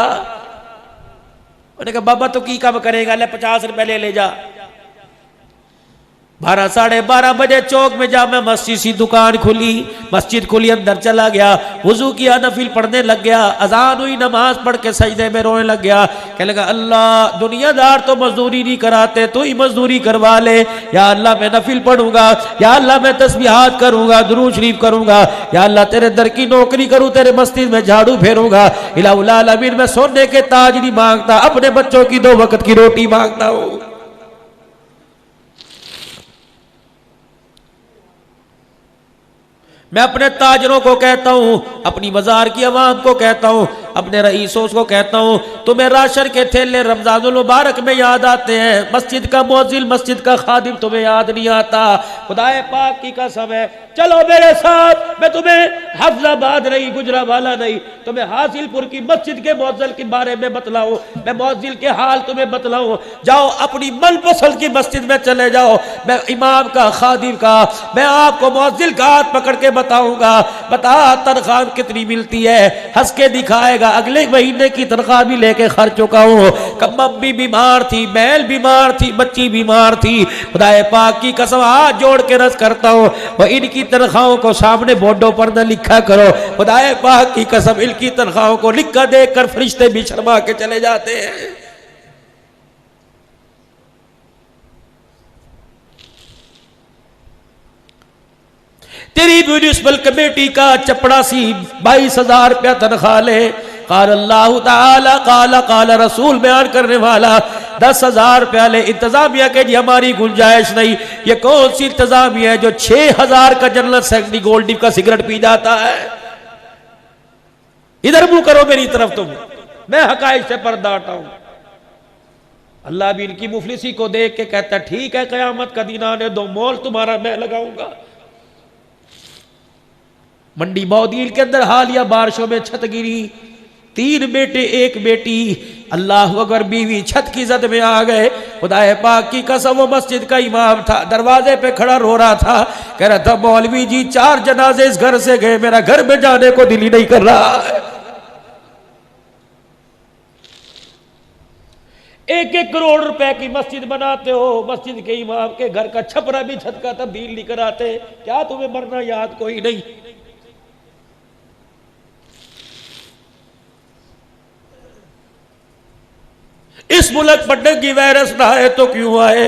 S1: उन्होंने कहा बाबा तो की काम करेगा, ले 50 रुपए ले जा। 12 साढ़े 12 बजे चौक में जा मैं मस्जिद सी दुकान खुली, मस्जिद खुली, अंदर चला गया, वुजू किया, नफिल पढ़ने लग गया। अजान हुई, नमाज पढ़ के सजदे में रोने लग गया। कहने लगा अल्लाह दुनियादार तो मजदूरी नहीं कराते, तू ही मजदूरी करवा ले। या अल्लाह मैं नफिल पढ़ूंगा, या अल्लाह मैं तस्बीहात करूंगा, दुरूद शरीफ करूंगा, या अल्लाह तेरे दर की नौकरी करूं, तेरे मस्जिद में झाड़ू फेरूंगा। इलाहुल आलमीन मैं सोने के ताज नहीं मांगता, अपने बच्चों की 2 वक्त की रोटी मांगता हूं। मैं अपने ताजरों को कहता हूं, अपनी बाजार की आवाम को कहता हूं, अपने रईसों को कहता हूं, तुम्हें राशन के थैले रमजानुल मुबारक में याद आते हैं, मस्जिद का मुअज्जिन, मस्जिद का खादिम तुम्हें याद नहीं आता। खुदाए पाक की कसम है, चलो मेरे साथ, मैं तुम्हें हफ्जाबाद नहीं, गुजरावाला नहीं, तुम्हें हासिलपुर की मस्जिद के मुअज्जिन के बारे में बतलाऊं, मैं मुअज्जिन के हाल तुम्हें बतलाऊं। जाओ अपनी मनपसंद की मस्जिद में चले जाओ, मैं इमाम का, खादिम का, मैं आपको मुअज्जिन का हाथ पकड़ के बताऊंगा, बता तनख्वाह कितनी मिलती है, हंस के दिखाएगा। अगले महीने की तनख्वाह भी लेके खर्च चुका हूं। कम्मी बीमार थी, बैल बीमार थी, बच्ची बीमार थी। खुदाए पाक की कसम हाथ जोड़ के रस करता हूं, वो इनकी तनख्वाहों को सामने बोर्डों पर न लिखा करो। खुदाए पाक की कसम इनकी तनख्वाहों को लिखा देखकर फरिश्ते भी शर्मा के चले जाते हैं। तेरी म्यूनिसिपल कमेटी का चपड़ासी 22,000 रुपया तनख्वाह ले। काल अल्लाह ताला काला रसूल बयान करने वाला 10,000 रुपया ले। इंतजामिया के जी हमारी गुंजाइश नहीं। ये कौन सी इंतजामिया है जो 6,000 का जनरल सेक्रेटरी गोल्ड डिप का सिगरेट पी जाता है? इधर मुंह करो मेरी तरफ, तुम, मैं हकायक से पर्दा हटाऊं। अल्लाह भी इनकी मुफलिसी को देख के कहता है ठीक है, कयामत का दिन आने दो, मोल तुम्हारा मैं लगाऊंगा। मंडी बौदील के अंदर हालिया बारिशों में छत गिरी, 3 बेटे 1 बेटी, अल्लाह अकबर, बीवी छत की जद में आ गए। खुदाए पाक की कसम वो मस्जिद का इमाम था, दरवाजे पे खड़ा रो रहा था, कह रहा था मौलवी जी 4 जनाजे इस घर से गए, मेरा घर में जाने को दिल ही नहीं कर रहा है। 1-1 करोड़ रुपए की मस्जिद बनाते हो, मस्जिद के इमाम के घर का छपरा भी छत का तब्दील नहीं कराते, क्या तुम्हें मरना याद कोई नहीं? इस मुल्क पर डेंगू वायरस ना आए तो क्यों आए?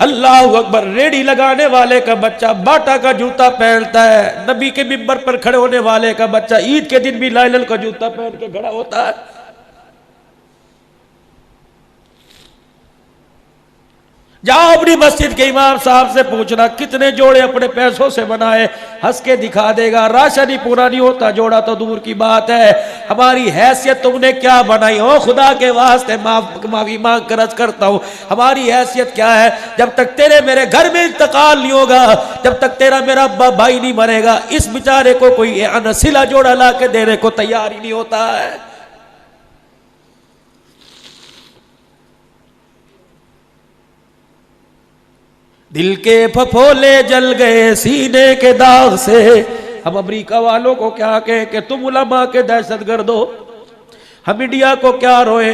S1: अल्लाह अकबर। रेडी लगाने वाले का बच्चा बाटा का जूता पहनता है, नबी के मिंबर पर खड़े होने वाले का बच्चा ईद के दिन भी लाइलन का जूता पहन के खड़ा होता है। जाओ अपनी मस्जिद के इमाम साहब से पूछना कितने जोड़े अपने पैसों से बनाए, हंस के दिखा देगा। राशन ही पूरा नहीं होता, जोड़ा तो दूर की बात है। हमारी हैसियत तुमने क्या बनाई? ओ खुदा के वास्ते माफी मांग कर अर्ज करता हूँ, हमारी हैसियत क्या है? जब तक तेरे मेरे घर में इंतकाल नहीं होगा, जब तक तेरा मेरा भाई नहीं मरेगा, इस बेचारे को कोई अनसिला जोड़ा ला के देने को तैयार ही नहीं होता है। दिल के फफोले जल गए सीने के दाग से। हम अमेरिका वालों को क्या कहें कि तुम उलमा के दहशतगर्द हो, हम इंडिया को क्या रोए?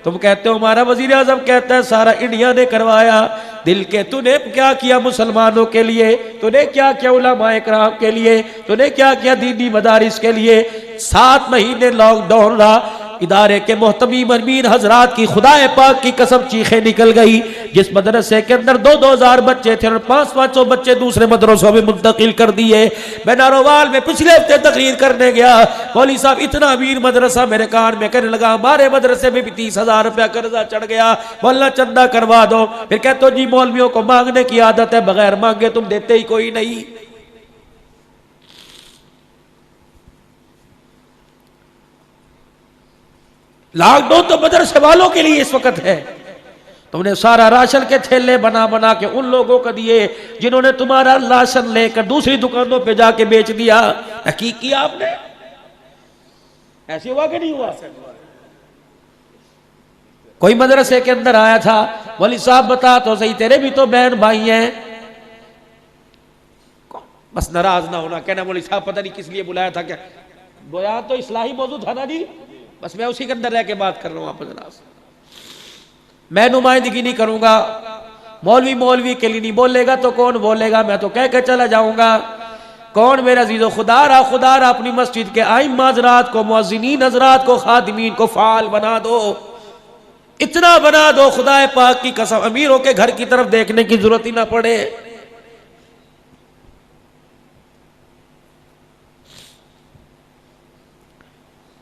S1: तुम कहते हो हमारा वजीर आजम कहता है सारा इंडिया ने करवाया। दिल के तूने क्या किया मुसलमानों के लिए? तूने क्या किया उलमाए कराम के लिए? तूने क्या किया दीनी मदारिस के लिए? 7 महीने लॉकडाउन रहा, इदारे के मोहतमीम अमीन हजरात की खुदाए पाक की कसम चीखें निकल गई। जिस मदरसे के अंदर 2,000 बच्चे थे और 500-500 बच्चे दूसरे मदरसों में मुंतकिल कर दिए। मैं नारोवाल में पिछले हफ्ते तकरीर करने गया, मौलवी साहब इतना अमीर मदरसा मेरे कान में कहने लगा हमारे मदरसे में भी 30,000 रुपया कर्जा चढ़ गया, मौलाना चंदा करवा दो। फिर कहते हो जी मौलवियों को मांगने की आदत है, बगैर मांगे तुम देते ही कोई नहीं। लॉकडाउन तो मदरसे वालों के लिए इस वक्त है। तुमने सारा राशन के थैले बना बना के उन लोगों को दिए जिन्होंने तुम्हारा राशन लेकर दूसरी दुकानों पे जाके बेच दिया। तहकीक किया आपने? ऐसे हुआ कि नहीं हुआ? कोई मदरसे के अंदर आया था, मौलवी साहब बता तो सही तेरे भी तो बहन भाई हैं। बस नाराज ना होना, कहना मौलवी साहब पता नहीं किस लिए बुलाया था। क्या बोया तो इस्लाही मौजूद था ना जी, बस मैं उसी के अंदर रह के बात कर रहा हूं। आप जनाब मैं नुमाइंदगी नहीं करूंगा, मौलवी मौलवी के लिए नहीं बोलेगा तो कौन बोलेगा? मैं तो कह के चला जाऊंगा। कौन मेरा अजीज़ो खुदारा अपनी मस्जिद के आइम्मा हज़रात को, मुअज़्ज़िनीन हज़रात को, खादिमीन को फ़ाल बना दो, इतना बना दो खुदाए पाक की कसम अमीरों के घर की तरफ देखने की जरूरत ही ना पड़े।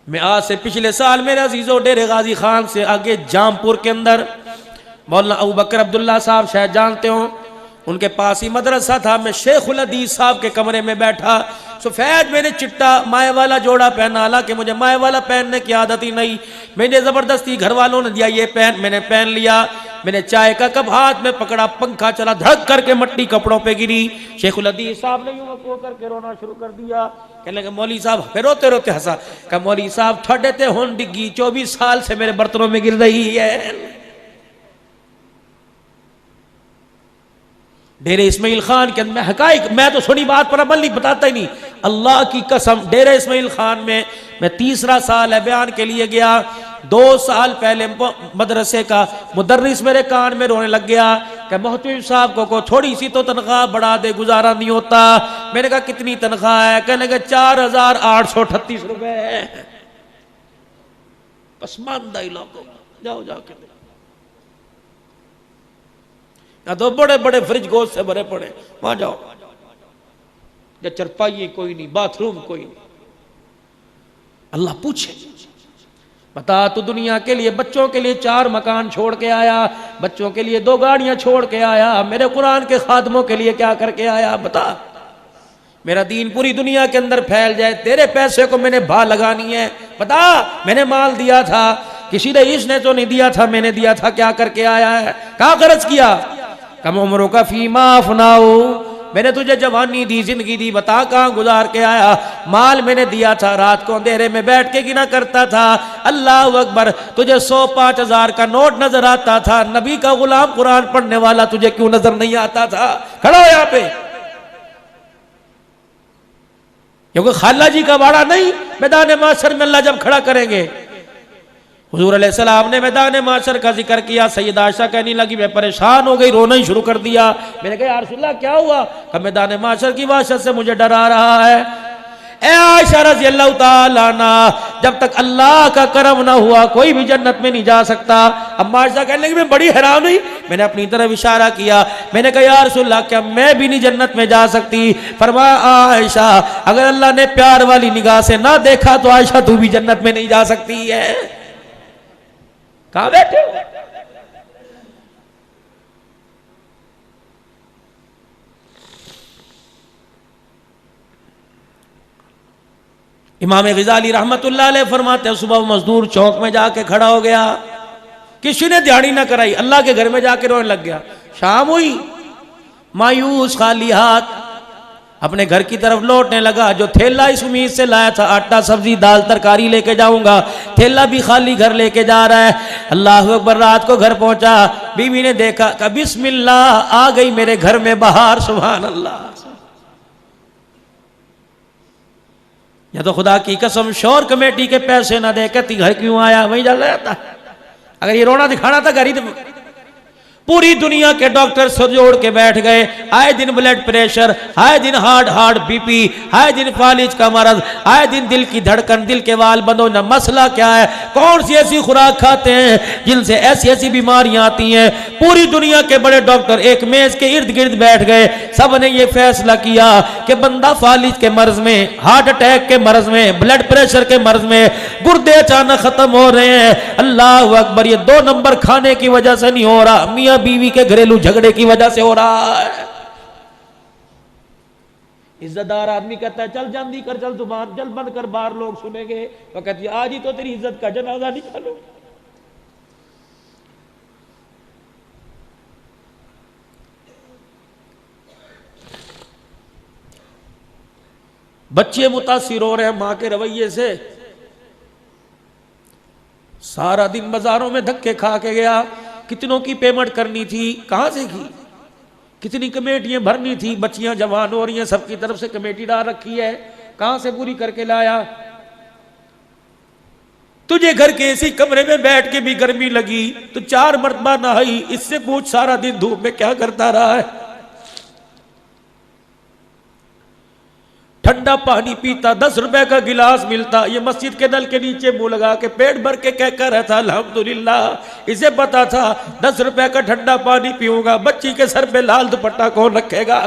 S1: मैं आज से पिछले साल मेरे अजीजों डेरे गाजी खान से आगे जामपुर के अंदर मौलाना अबू बकर अब्दुल्ला साहब शायद जानते हो, उनके पास ही मदरसा था। मैं शेखुल हदीस साहब के कमरे में बैठा, सफेद मैंने चिट्टा माए वाला जोड़ा पहना, हालांकि मुझे माए वाला पहनने की आदत ही नहीं। मैंने जबरदस्ती घर वालों ने दिया ये पहन, मैंने पहन लिया। मैंने चाय का कप हाथ में पकड़ा, पंखा चला, धड़क करके मट्टी कपड़ों पे गिरी। शेखुल हदीस साहब ने यूं को करके रोना शुरू कर दिया। कहने लगे मौलवी साहब, फिर रोते रोते हंसा। कहा मौलवी साहब ठंडे ते होन डिग्गी 24 साल से मेरे बर्तनों में गिर रही है। डेरे इस्माइल खान के अंदर हकाइक, मैं तो सुनी बात पर अमल नहीं बताता ही नहीं, अल्लाह की कसम। डेरे इस्माइल खान में मैं 3रा साल है बयान के लिए गया। 2 साल पहले मदरसे का मुदर्रिस मेरे कान में रोने लग गया कि मोहतमिम साहब को थोड़ी सी तो तनख्वाह बढ़ा दे, गुजारा नहीं होता। मैंने कहा कितनी तनख्वाह है? कहने लगे 4,838 रुपए है। पसमानदा इलाकों जाओ जाके ना तो बड़े बड़े फ्रिज गोश्त से भरे पड़े, वहां जाओ। या चरपाई कोई नहीं, बाथरूम कोई नहीं। अल्लाह पूछे बता तू दुनिया के लिए बच्चों के लिए 4 मकान छोड़ के आया, बच्चों के लिए 2 गाड़ियां छोड़ के आया, मेरे कुरान के खादमों के लिए क्या करके आया? बता। मेरा दीन पूरी दुनिया के अंदर फैल जाए, तेरे पैसे को मैंने भा लगानी है। बता, मैंने माल दिया था, किसी ने इसने तो नहीं दिया था, मैंने दिया था, क्या करके आया है? कहाँ खर्च किया? कम उम्रों का फीमा अफनाओ, मैंने तुझे जवानी दी, जिंदगी दी, बता कहाँ गुजार के आया? माल मैंने दिया था, रात को अंधेरे में बैठ के गिना करता था। अल्लाह अकबर, तुझे 100-5,000 का नोट नजर आता था, नबी का गुलाम कुरान पढ़ने वाला तुझे क्यों नजर नहीं आता था? खड़ा हो यहाँ पे, क्योंकि खाला जी का वाड़ा नहीं, मैदान माशर में अल्लाह जब खड़ा करेंगे। हुजूर अलैहिस्सलाम ने मैदान माशर का जिक्र किया, सैयदा आयशा कहने लगी मैं परेशान हो गई, रोना ही शुरू कर दिया। मैंने कहा या रसूलल्लाह क्या हुआ? कहा मैदान माशर की वहशत से मुझे डरा रहा है। ए आयशा रज़ी अल्लाह ताला अन्हा, जब तक अल्लाह का करम ना हुआ कोई भी जन्नत में नहीं जा सकता। अब आयशा कहने लगी मैं बड़ी हैरान हुई, मैंने अपनी तरफ इशारा किया, मैंने कहा या रसूलल्लाह क्या मैं भी नहीं जन्नत में जा सकती? फरमाया आयशा अगर अल्लाह ने प्यार वाली निगाह से ना देखा तो आयशा तू भी जन्नत में नहीं जा सकती है। कहां बैठे हो? इमाम ग़ज़ाली रहमतुल्लाह अलैह फरमाते हैं सुबह मजदूर चौक में जाके खड़ा हो गया, किसी ने दिहाड़ी ना कराई, अल्लाह के घर में जाके रोने लग गया। शाम हुई, मायूस खाली हाथ अपने घर की तरफ लौटने लगा। जो थैला इस उम्मीद से लाया था आटा सब्जी दाल तरकारी लेके जाऊंगा, थैला भी खाली घर लेके जा रहा है। अल्लाह अकबर। रात को घर पहुंचा, बीवी ने देखा कि बिस्मिल्लाह, आ गई मेरे घर में बहार, सुभान अल्लाह। या तो खुदा की कसम शोर कमेटी के पैसे ना दे, कहती घर क्यों आया, वहीं जा जाता। अगर ये रोना दिखाना था घर ही, पूरी दुनिया के डॉक्टर सर जोड़ के बैठ गए। आए दिन ब्लड प्रेशर, आए दिन हार्ट बीपी, आए दिन फालिज का मरज, आए दिन दिल की धड़कन, दिल के वाल बंद होना। मसला क्या है? कौन सी ऐसी खुराक खाते हैं जिनसे ऐसी ऐसी बीमारियां आती हैं? पूरी दुनिया के बड़े डॉक्टर एक मेज के इर्द गिर्द बैठ गए। सब ने यह फैसला किया कि बंदा फालिज के मर्ज में, हार्ट अटैक के मर्ज में, ब्लड प्रेशर के मर्ज में, गुर्दे अचानक खत्म हो रहे हैं। अल्लाह अकबर। ये 2 नंबर खाने की वजह से नहीं हो रहा, मियां बीवी के घरेलू झगड़े की वजह से हो रहा है। इज्जतदार आदमी कहता है चल जल्दी कर, चल जुबान जल बंद कर, बाहर लोग सुनेंगे। वो कहती है आज ही तो तेरी इज्जत का जनाजा निकालो। बच्चे मुतासिर हो रहे हैं मां के रवैये से। सारा दिन बाजारों में धक्के खा के गया, कितनों की पेमेंट करनी थी, कहां से की, कितनी कमेटियां भरनी थी, बच्चियां जवान हो रही हैं, सबकी तरफ से कमेटी डाल रखी है, कहां से पूरी करके लाया। तुझे घर के इसी कमरे में बैठ के भी गर्मी लगी तो 4 मरतबा नहाई, इससे पूछ सारा दिन धूप में क्या करता रहा है। ठंडा पानी पीता, 10 रुपए का गिलास मिलता, ये मस्जिद के नल के नीचे मुंह लगा के पेट भर के कहकर रहता अल्हम्दुलिल्लाह। इसे पता था 10 रुपए का ठंडा पानी पीऊंगा, बच्ची के सर पे लाल दुपट्टा कौन रखेगा।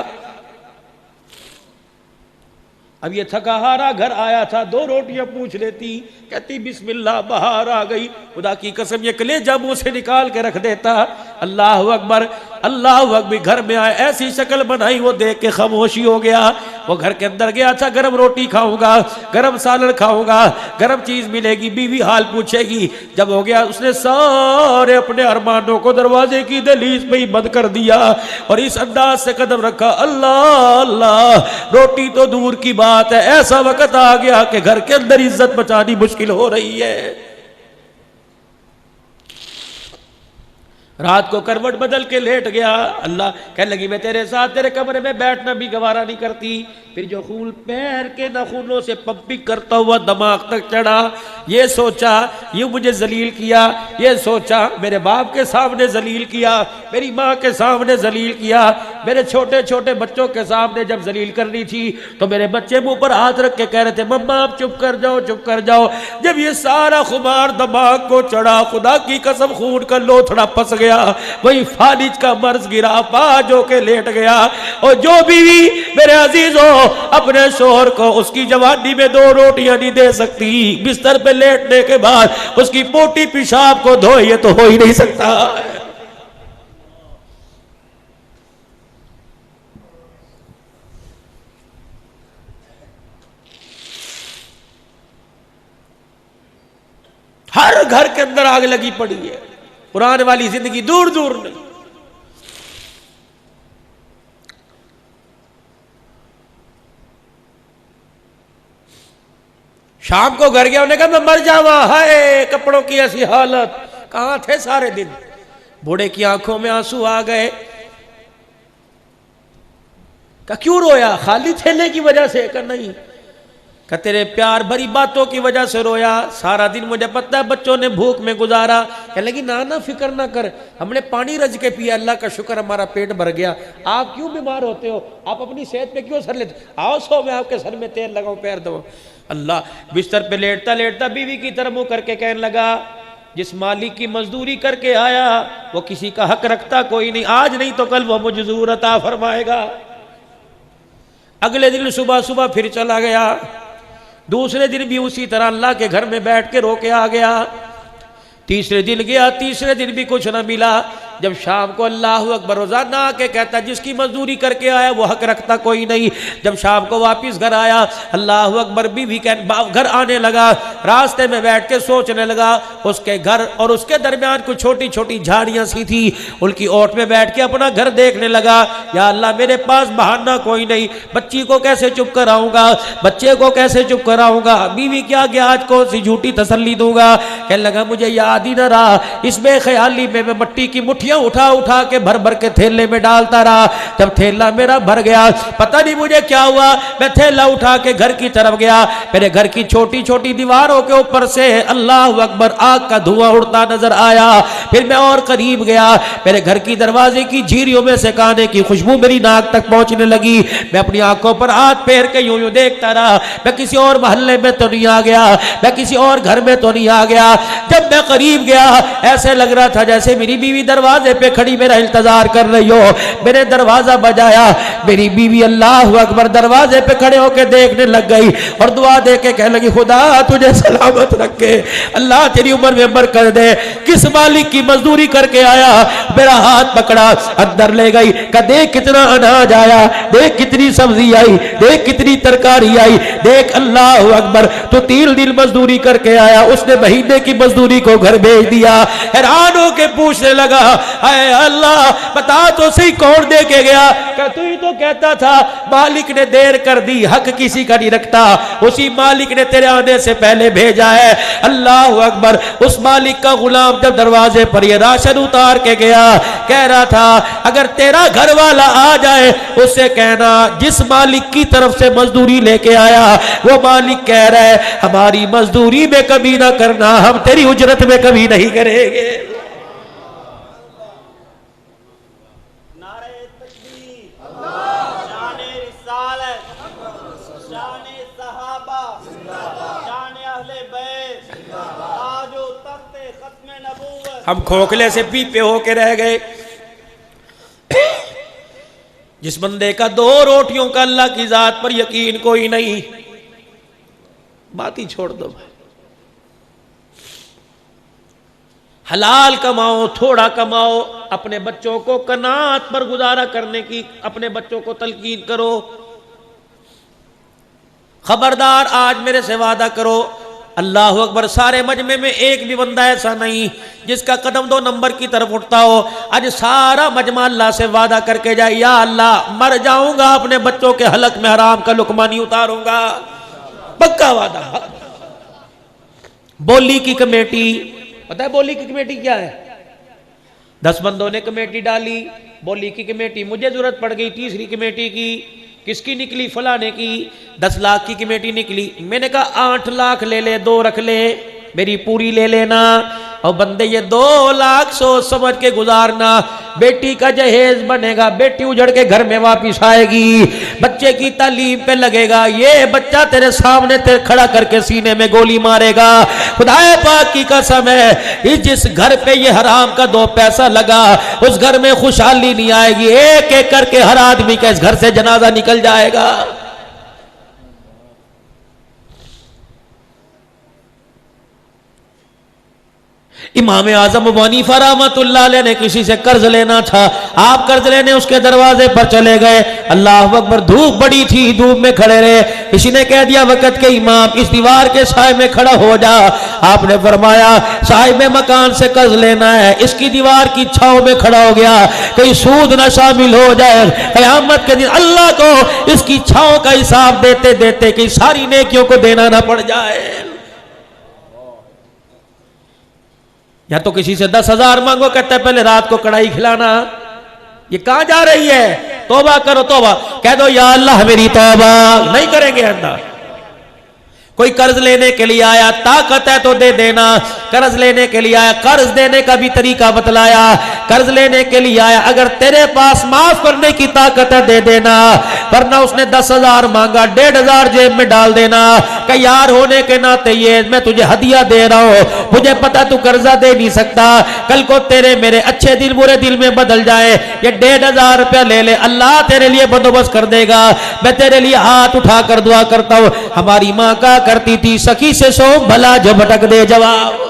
S1: अब ये थका हारा घर आया था, 2 रोटियां पूछ लेती, कहती बिस्मिल्लाह, बाहर आ गई। खुदा की कसम ये कलेजा मुंह से निकाल के रख देता। अल्लाह अकबर, अल्लाह अकबर। घर में आए, ऐसी शक्ल बनाई, वो देख के खामोशी हो गया। वो घर के अंदर गया था, गरम रोटी खाऊंगा, गरम सालन खाऊंगा, गरम चीज मिलेगी, बीवी हाल पूछेगी। जब हो गया उसने सारे अपने अरमानों को दरवाजे की दहलीज पे ही बंद कर दिया और इस अंदाज से कदम रखा, अल्लाह अल्लाह। रोटी तो दूर की बात है, ऐसा वक्त आ गया कि घर के अंदर इज्जत बचानी मुश्किल हो रही है। रात को करवट बदल के लेट गया। अल्लाह कहने लगी मैं तेरे साथ तेरे कमरे में बैठना भी गवारा नहीं करती। फिर जो खून पैर के नाखूनों से पंपिंग करता हुआ दिमाग तक चढ़ा, ये सोचा ये मुझे जलील किया, ये सोचा मेरे बाप के सामने जलील किया, मेरी माँ के सामने जलील किया, मेरे छोटे छोटे बच्चों के सामने जब जलील करनी थी तो मेरे बच्चे मुंह पर हाथ रख के कह रहे थे मम्मा आप चुप कर जाओ, चुप कर जाओ। जब ये सारा खुमार दिमाग को चढ़ा, खुदा की कसम खून का लोथड़ा फंस गया, वही फालिज का मर्ज गिरा, पाज होके लेट गया। और जो बीवी मेरे अजीजों अपने शोहर को उसकी जवानी में 2 रोटियां नहीं दे सकती, बिस्तर पे लेटने के बाद उसकी पोटी पेशाब को धोए, ये तो हो ही नहीं सकता। हर घर के अंदर आग लगी पड़ी है, कुरान वाली जिंदगी दूर दूर नहीं। शाम को घर गया, उन्हें कहा मैं मर जावा, हाय कपड़ों की ऐसी हालत, कहां थे सारे दिन। बूढ़े की आंखों में आंसू आ गए। का क्यों रोया? खाली थैले की वजह से? का नहीं, का तेरे प्यार भरी बातों की वजह से रोया। सारा दिन मुझे पता है बच्चों ने भूख में गुजारा। कह लगी ना ना फिक्र ना कर, हमने पानी रज के पिया, अल्लाह का शुक्र हमारा पेट भर गया। आप क्यों बीमार होते हो? आप अपनी सेहत पे क्यों सर लेते? आओ सो मैं आपके सर में तेल लगाऊं, पैर दो। अल्लाह बिस्तर पे लेटता लेटता बीवी की तरफ मुंह करके कहने लगा जिस मालिक की मजदूरी करके आया वो किसी का हक रखता कोई नहीं, आज नहीं तो कल वो मुझे जरूर अता फरमाएगा। अगले दिन सुबह सुबह फिर चला गया, दूसरे दिन भी उसी तरह अल्लाह के घर में बैठ के रो के आ गया। तीसरे दिन गया, तीसरे दिन भी कुछ ना मिला। जब शाम को अल्लाह अकबर रोजाना आके कहता जिसकी मजदूरी करके आया वो हक रखता कोई नहीं। जब शाम को वापिस घर आया अल्लाह अकबर बीवी के घर आने लगा, रास्ते में बैठ के सोचने लगा। उसके घर और उसके दरमियान कुछ छोटी छोटी झाड़ियां सी थी, उनकी ओट में बैठ के अपना घर देखने लगा। या अल्लाह मेरे पास बहाना कोई नहीं, बच्ची को कैसे चुप कराऊंगा, बच्चे को कैसे चुप कराऊंगा, बीवी क्या गया आज कौन सी झूठी तसल्ली दूंगा। कहने लगा मुझे याद ही न रहा, इस बेख्याली में मैं मट्टी की मुट्ठियां उठा उठा के भर भर के थैले में डालता रहा। जब थैला मेरा भर गया पता नहीं मुझे क्या हुआ, मैं थैला उठा के घर की तरफ गया। मेरे घर की छोटी छोटी दीवारों के ऊपर से अल्लाह अकबर आग का धुआं उड़ता नजर आया। फिर मैं और करीब गया, मेरे घर की दरवाजे की झीरियों में से खाने की खुशबू मेरी नाक तक पहुंचने लगी। मैं अपनी आंखों पर हाथ फेर के यूं यूं देखता रहा, मैं किसी और मोहल्ले में तो नहीं आ गया, मैं किसी और घर में तो नहीं आ गया। जब मैं करीब गया ऐसे लग रहा था जैसे मेरी बीवी दरवाजे पे खड़ी मेरा इंतजार कर रही हो। मैंने दरवाजा बजाया, मेरी बीवी अल्लाह अकबर दरवाजे पे खड़े होकर देखने लग गई और दुआ दे के कहने लगी खुदा तुझे सलामत रखे, अल्लाह तेरी उम्र में बरकत दे। किस मालिक की मजदूरी करके आया? मेरा हाथ पकड़ा अंदर ले गई, का देख कितना अनाज आया, देख कितनी सब्जी आई, देख कितनी तरकारी आई, देख अल्लाह अकबर तो 3 दिन मजदूरी करके आया, उसने महीने की मजदूरी को घर भेज दिया। हैरान होके पूछने लगा हाय अल्लाह बता तो सही कौन दे के गया? तू ही तो कहता था मालिक ने देर कर दी, हक किसी का नहीं रखता, उसी मालिक ने तेरे आने से पहले भेजा है। अल्लाह अकबर उस मालिक का गुलाम जब दरवाजे पर ये राशन उतार के गया, कह रहा था अगर तेरा घर वाला आ जाए उससे कहना जिस मालिक की तरफ से मजदूरी लेके आया वो मालिक कह रहा है हमारी मजदूरी में कभी ना करना, हम तेरी उजरत में कभी नहीं करेंगे। हम खोखले से पीपे होके रह गए। जिस बंदे का 2 रोटियों का अल्लाह की जात पर यकीन कोई नहीं, बात ही छोड़ दो। हलाल कमाओ, थोड़ा कमाओ, अपने बच्चों को कनात पर गुजारा करने की अपने बच्चों को तलकीन करो। खबरदार आज मेरे से वादा करो, अल्लाह अकबर सारे मजमे में एक भी बंदा ऐसा नहीं जिसका कदम 2 नंबर की तरफ उठता हो। आज सारा मजमा अल्लाह से वादा करके जाए या अल्लाह मर जाऊंगा अपने बच्चों के हलक में हराम का लुकमा नहीं उतारूंगा, पक्का वादा। बोली की कमेटी, पता है बोली की कमेटी क्या है? 10 बंदों ने कमेटी डाली, बोली की कमेटी मुझे जरूरत पड़ गई तीसरी कमेटी की, किसकी निकली? फलाने की। 10 लाख की कमेटी निकली। मैंने कहा 8 लाख ले ले, 2 रख ले, मेरी पूरी ले लेना। और बंदे ये 2 लाख सोच समझ के गुजारना, बेटी का जहेज बनेगा, बेटी उजड़ के घर में वापिस आएगी, बच्चे की तालीम पे लगेगा, ये बच्चा तेरे सामने तेरे खड़ा करके सीने में गोली मारेगा। खुदाए पाक की कसम है इस जिस घर पे ये हराम का 2 पैसा लगा उस घर में खुशहाली नहीं आएगी। एक एक करके हर आदमी का इस घर से जनाजा निकल जाएगा। इमाम आजम अबू हनीफा रहमतुल्लाह अलैह ने किसी से कर्ज लेना था, आप कर्ज लेने उसके दरवाजे पर चले गए। अल्लाह अकबर, धूप बड़ी थी, धूप में खड़े रहे। किसी ने कह दिया वक़्त के इमाम इस दीवार के साए में खड़ा हो जा। आपने फरमाया साहिब मकान से कर्ज लेना है, इसकी दीवार की छांव में खड़ा हो गया, कहीं सूद न शामिल हो जाए, क़यामत के दिन अल्लाह को इसकी छांव का हिसाब देते देते कि सारी नेकियों को देना ना पड़ जाए। या तो किसी से 10,000 मांगो, कहता है पहले रात को कढ़ाई खिलाना। ये कहां जा रही है? तौबा करो, तौबा कह दो या अल्लाह मेरी तौबा नहीं करेंगे। अल्लाह कोई कर्ज लेने के लिए आया, ताकत है तो दे देना। कर्ज लेने के लिए आया, कर्ज देने का भी तरीका बतलाया। कर्ज लेने के लिए आया, अगर तेरे पास माफ करने की ताकत है दे देना, वरना उसने 10,000 मांगा, 1,500 जेब में डाल देना। कि यार होने के नाते ये मैं तुझे हदिया दे रहा हूं, मुझे पता तू कर्जा दे नहीं सकता, कल को तेरे मेरे अच्छे दिल बुरे दिल में बदल जाए, ये 1,500 रुपया ले ले, अल्लाह तेरे लिए बंदोबस्त कर देगा। मैं तेरे लिए हाथ उठाकर दुआ करता हूं। हमारी माँ का करती थी, सखी से सो भला जो भटक दे जवाब।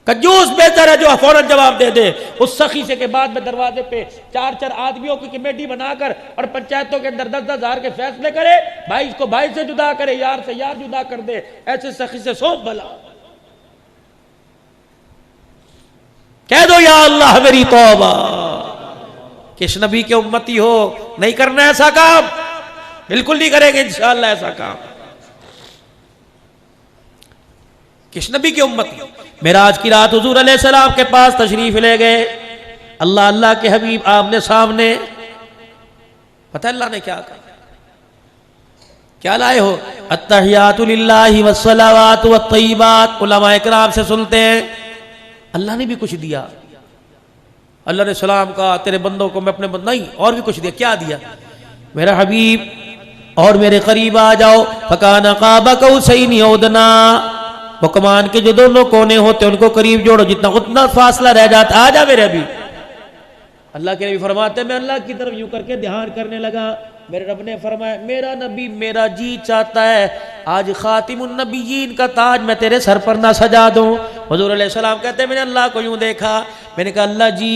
S1: कंजूस बेहतर है जो फौरन जवाब दे दे। उस सखी से के बाद में दरवाजे पे 4-4 आदमियों की कमेटी बनाकर और पंचायतों के अंदर 10-10 हजार के फैसले करे, भाई को भाई से जुदा करे, यार से यार जुदा कर दे, ऐसे सखी से सौंप भला। कह दो या अल्लाह मेरी तौबा। किस नबी के उम्मती हो, नहीं करना ऐसा काम, बिल्कुल नहीं करेंगे इंशाअल्लाह ऐसा काम। किस नबी की उम्मती। मेराज की रात हुजूर अलैहिस्सलाम के पास तशरीफ ले गए। अल्लाह अल्लाह के हबीब आपने सामने, पता अल्लाह ने क्या कहा, क्या लाए हो? अत्तहियातु लिल्लाहि वस्सलावातु वत्तय्यिबात। उलमाए किराम से सुनते हैं अल्लाह ने भी कुछ दिया। अल्लाह ने सलाम कहा तेरे बंदों को मैं अपने नहीं, और भी कुछ दिया। क्या दिया? मेरा हबीब और मेरे करीब आ जाओ। फकाना काबा कौसैनी औदना। वो कमान के जो दोनों कोने होते उनको करीब जोड़ो, जितना उतना फासला रह जाता। आ जा मेरे अभी। अल्लाह के नबी फरमाते मैं अल्लाह की तरफ यूं करके ध्यान करने लगा। मेरे रब ने फरमाया मेरा नबी मेरा जी चाहता है आज खातिमुन नबिय्यीन का ताज मैं तेरे सर पर ना सजा दूं। हुजूर अलैहिस्सलाम कहते हैं मैंने अल्लाह को यूं देखा, मैंने कहा अल्लाह जी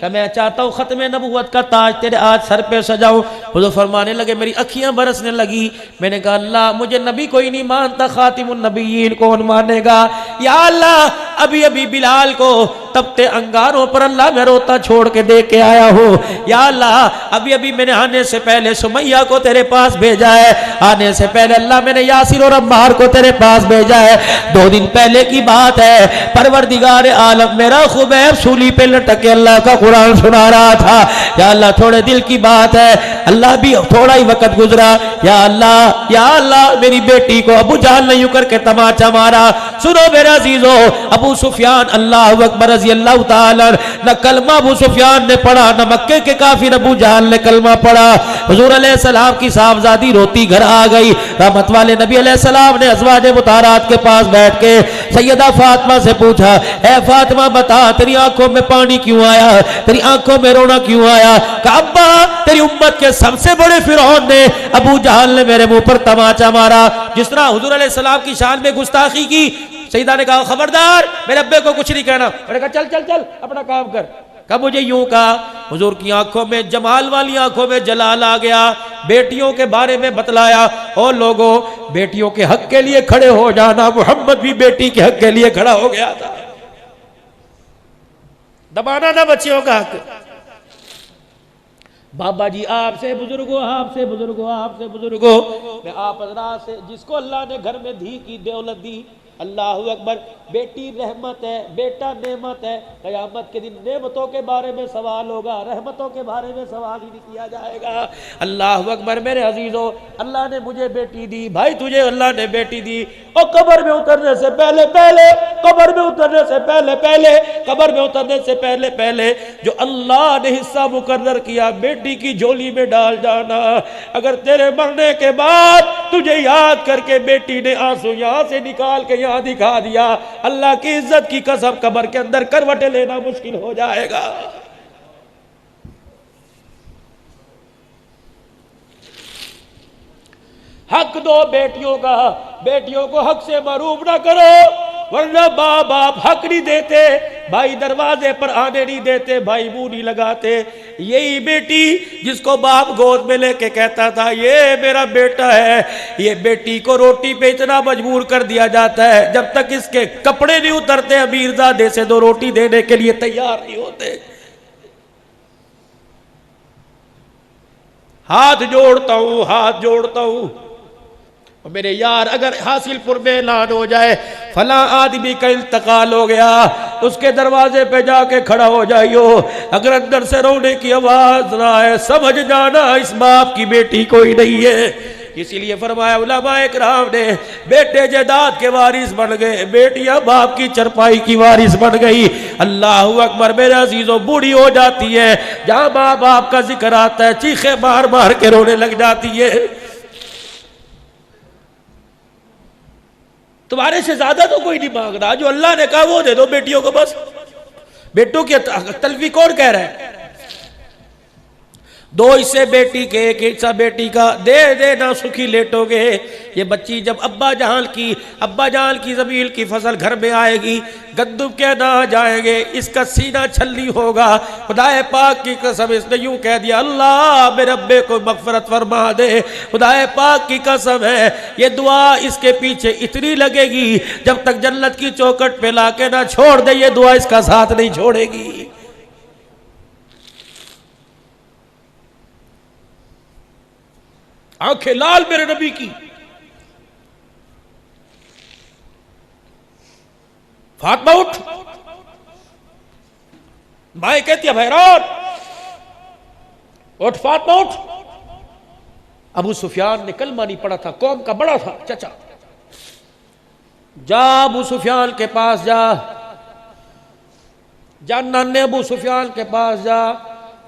S1: का मैं चाहता हूँ खत्म नबुव्वत का ताज तेरे आज सर पे सजाऊं। हुजूर फरमाने लगे मेरी अखियां बरसने लगी। मैंने कहा अल्लाह मुझे नबी कोई नहीं मानता, खातिमुन नबिय्यीन कौन मानेगा? या अल्लाह अभी अभी बिलाल को तपते अंगारों पर अल्लाह मैं रोता छोड़ के दे के आया हूँ। या अल्लाह अभी अभी मैंने आने से पहले सुमैया को तेरे पास भेजा है, आने से पहले अल्लाह मैंने यासिर और अम्मार को तेरे पास भेजा है। 2 दिन पहले की बात है, परवरदिगार आलम मेरा खुबैब सूली पे लटके अल्लाह का कुरान सुना रहा था। या अल्लाह थोड़े दिल की बात है, अल्लाह भी थोड़ा ही वक्त गुजरा। या अल्लाह मेरी बेटी को अबू जहल ने यूं करके तमाचा मारा। सुनो मेरा अजीजो, अबू सुफियान अल्लाह अकबर रज़ी अल्लाह ताला न कलमा अबू सुफियान ने पढ़ा, न मक्के के काफिर अबू जहल ने कलमा पढ़ा। हुजूर अलैहिस्सलाम की साहबजादी रोती घर आ गई। रहमत वाले नबी अलैहिस्सलाम ने अज़वाजे मुताहरात के पास बैठ के सैयदा फातिमा से पूछा, ए फातिमा बता तेरी आंखों में पानी क्यों आया, तेरी आंखों में रोना क्यों आया? कहा अब्बा तेरी उम्मत के सबसे बड़े फिरौन ने अबू जहल ने मेरे मुंह पर तमाचा मारा। जिस तरह हुजूर अलैहिस्सलाम की शान में गुस्ताखी की, सैयदा ने कहा खबरदार मेरे अब्बे को कुछ नहीं कहना। मैंने कहा चल चल चल अपना काम कर। कब मुझे यूं कहा, हुजूर की आंखों में जमाल वाली आंखों में जलाल आ गया। बेटियों के बारे में बतलाया, और लोगों बेटियों के हक के लिए खड़े हो जाना। मोहम्मद भी बेटी के हक के लिए खड़ा हो गया था। दबाना ना बच्चियों का हक। बाबा जी आपसे बुजुर्गो, आपसे बुजुर्गो, आपसे बुजुर्गो, मैं आप हज़रात से जिसको अल्लाह ने घर में धी की दौलत दी, अल्लाहु अकबर, बेटी रहमत है, बेटा नेमत है। क़यामत के दिन नेमतों के बारे में सवाल होगा, रहमतों के बारे में सवाल ही नहीं किया जाएगा। अल्लाहु अकबर। मेरे अजीजों अल्लाह ने मुझे बेटी दी, भाई तुझे अल्लाह ने बेटी दी। और कब्र में उतरने से पहले पहले, कब्र में उतरने से पहले पहले, कब्र में उतरने से पहले पहले जो अल्लाह ने हिस्सा मुकर्रर किया बेटी की झोली में डाल जाना। अगर तेरे मरने के बाद तुझे याद करके बेटी ने आंसू यहां से निकाल के यहां दिखा दिया, अल्लाह की इज्जत की कसम कब्र के अंदर करवटें लेना मुश्किल हो जाएगा। हक दो बेटियों का, बेटियों को हक से महरूम ना करो, वरना माँ बाप हक नहीं देते, भाई दरवाजे पर आने नहीं देते, भाई मुंह नहीं लगाते। यही बेटी जिसको बाप गोद में लेके कहता था ये मेरा बेटा है, ये बेटी को रोटी पे इतना मजबूर कर दिया जाता है जब तक इसके कपड़े नहीं उतरते अमीरजादे से 2 रोटी देने के लिए तैयार नहीं होते। हाथ जोड़ता हूं, हाथ जोड़ता हूं मेरे यार, अगर हासिलपुर में ऐलान हो जाए फला आदमी का इंतकाल हो गया, उसके दरवाजे पे जाके खड़ा हो जाइयो। अगर अंदर से रोने की आवाज ना आए, समझ जाना इस बाप की बेटी कोई नहीं है। इसीलिए फरमाया उलमाए किराम ने बेटे जायदाद के वारिस बन गए, बेटियां बाप की चरपाई की वारिस बन गई। अल्लाहु अकबर। मेरे अजीजों बूढ़ी हो जाती है, जहां माँ बाप का जिक्र आता है चीखे मार मार के रोने लग जाती है। तुम्हारे से ज्यादा तो कोई नहीं मांग रहा, जो अल्लाह ने कहा वो दे दो बेटियों को बस। बेटों की तलफी कौन कह रहा है? दो हिस्से बेटी के, एक हिस्सा बेटी का, दे देना सुखी लेटोगे। ये बच्ची जब अब्बा जान की जमीन की फसल घर में आएगी, गद्दुम के ना जाएंगे, इसका सीना छल्ली होगा। खुदाए पाक की कसम, इसने यूं कह दिया, अल्लाह मेरे रब्बे को मगफरत फरमा दे। खुदाए पाक की कसम है, ये दुआ इसके पीछे इतनी लगेगी, जब तक जन्नत की चौखट पे लाके ना छोड़ दे, ये दुआ इसका साथ नहीं छोड़ेगी। आंखें लाल मेरे नबी की। फातिमा उठ, माए कहती है बहरान उठ, फातिमा उठ। अबू सुफियान ने कलमा नहीं पढ़ा था, कौम का बड़ा था चचा। जा अबू सुफियान के पास जा नाने अबू सुफियान के पास जा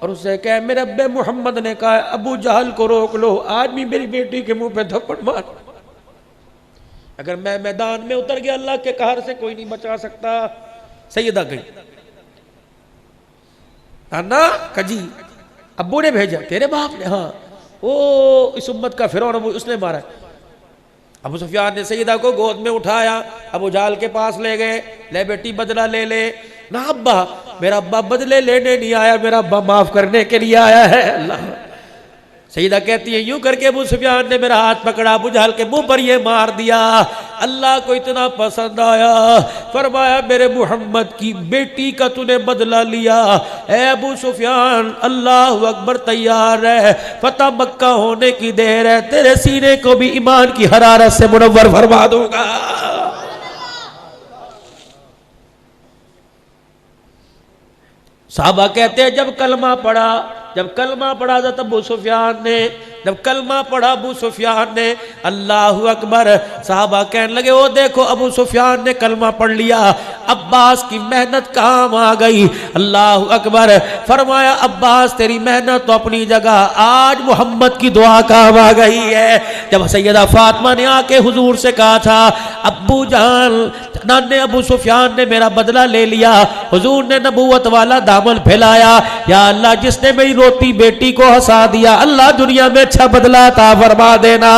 S1: और उससे कह, मेरे अब्बे मोहम्मद ने कहा अबू जहल को रोक लो, आज भी मेरी बेटी के मुंह पे थप्पड़ मार। अगर मैं मैदान में उतर गया, अल्लाह के कहर से कोई नहीं बचा सकता। सैयदा गई, अन्ना कजी अब्बू ने भेजा, तेरे बाप ने? हाँ, वो इस उम्मत का फिरौन उसने मारा। अबू सुफियान ने सैयदा को गोद में उठाया, अबू जहल के पास ले गए, ले बेटी बदला ले ले। ना अब्बा, मेरा अब्बा बदले लेने नहीं आया, मेरा अब्बा माफ करने के लिए आया है। अल्लाह। सईदा कहती है, यूं करके अबू सुफियान ने मेरा हाथ पकड़ा, अबू जहल के मुंह पर ये मार दिया। अल्लाह को इतना पसंद आया, फरमाया मेरे मोहम्मद की बेटी का तूने बदला लिया। ए अबू सुफियान, अल्लाह अकबर, तैयार है, फतह मक्का होने की देर है, तेरे सीने को भी ईमान की हरारत से मुनव्वर फरमा दूंगा। साहबा कहते हैं जब कलमा पढ़ा था तब अबू सुफियान ने, जब कलमा पढ़ा अबू सुफियान ने, अल्लाहु अकबर, साहबा कहने लगे ओ देखो अबू सुफियान ने कलमा पढ़ लिया, अब्बास की मेहनत काम आ गई। अल्लाहु अकबर, फरमाया अब्बास तेरी मेहनत तो अपनी जगह, आज मोहम्मद की दुआ काम आ गई है। जब सैयदा फातिमा ने आके हुजूर से कहा था, अब्बू जान, नाने अबू सुफियान ने मेरा बदला ले लिया, हुजूर ने नबूवत वाला दामन फैलाया, या अल्लाह जिसने मेरी रोती बेटी को हंसा दिया, अल्लाह दुनिया में अच्छा बदला ता फरमा देना।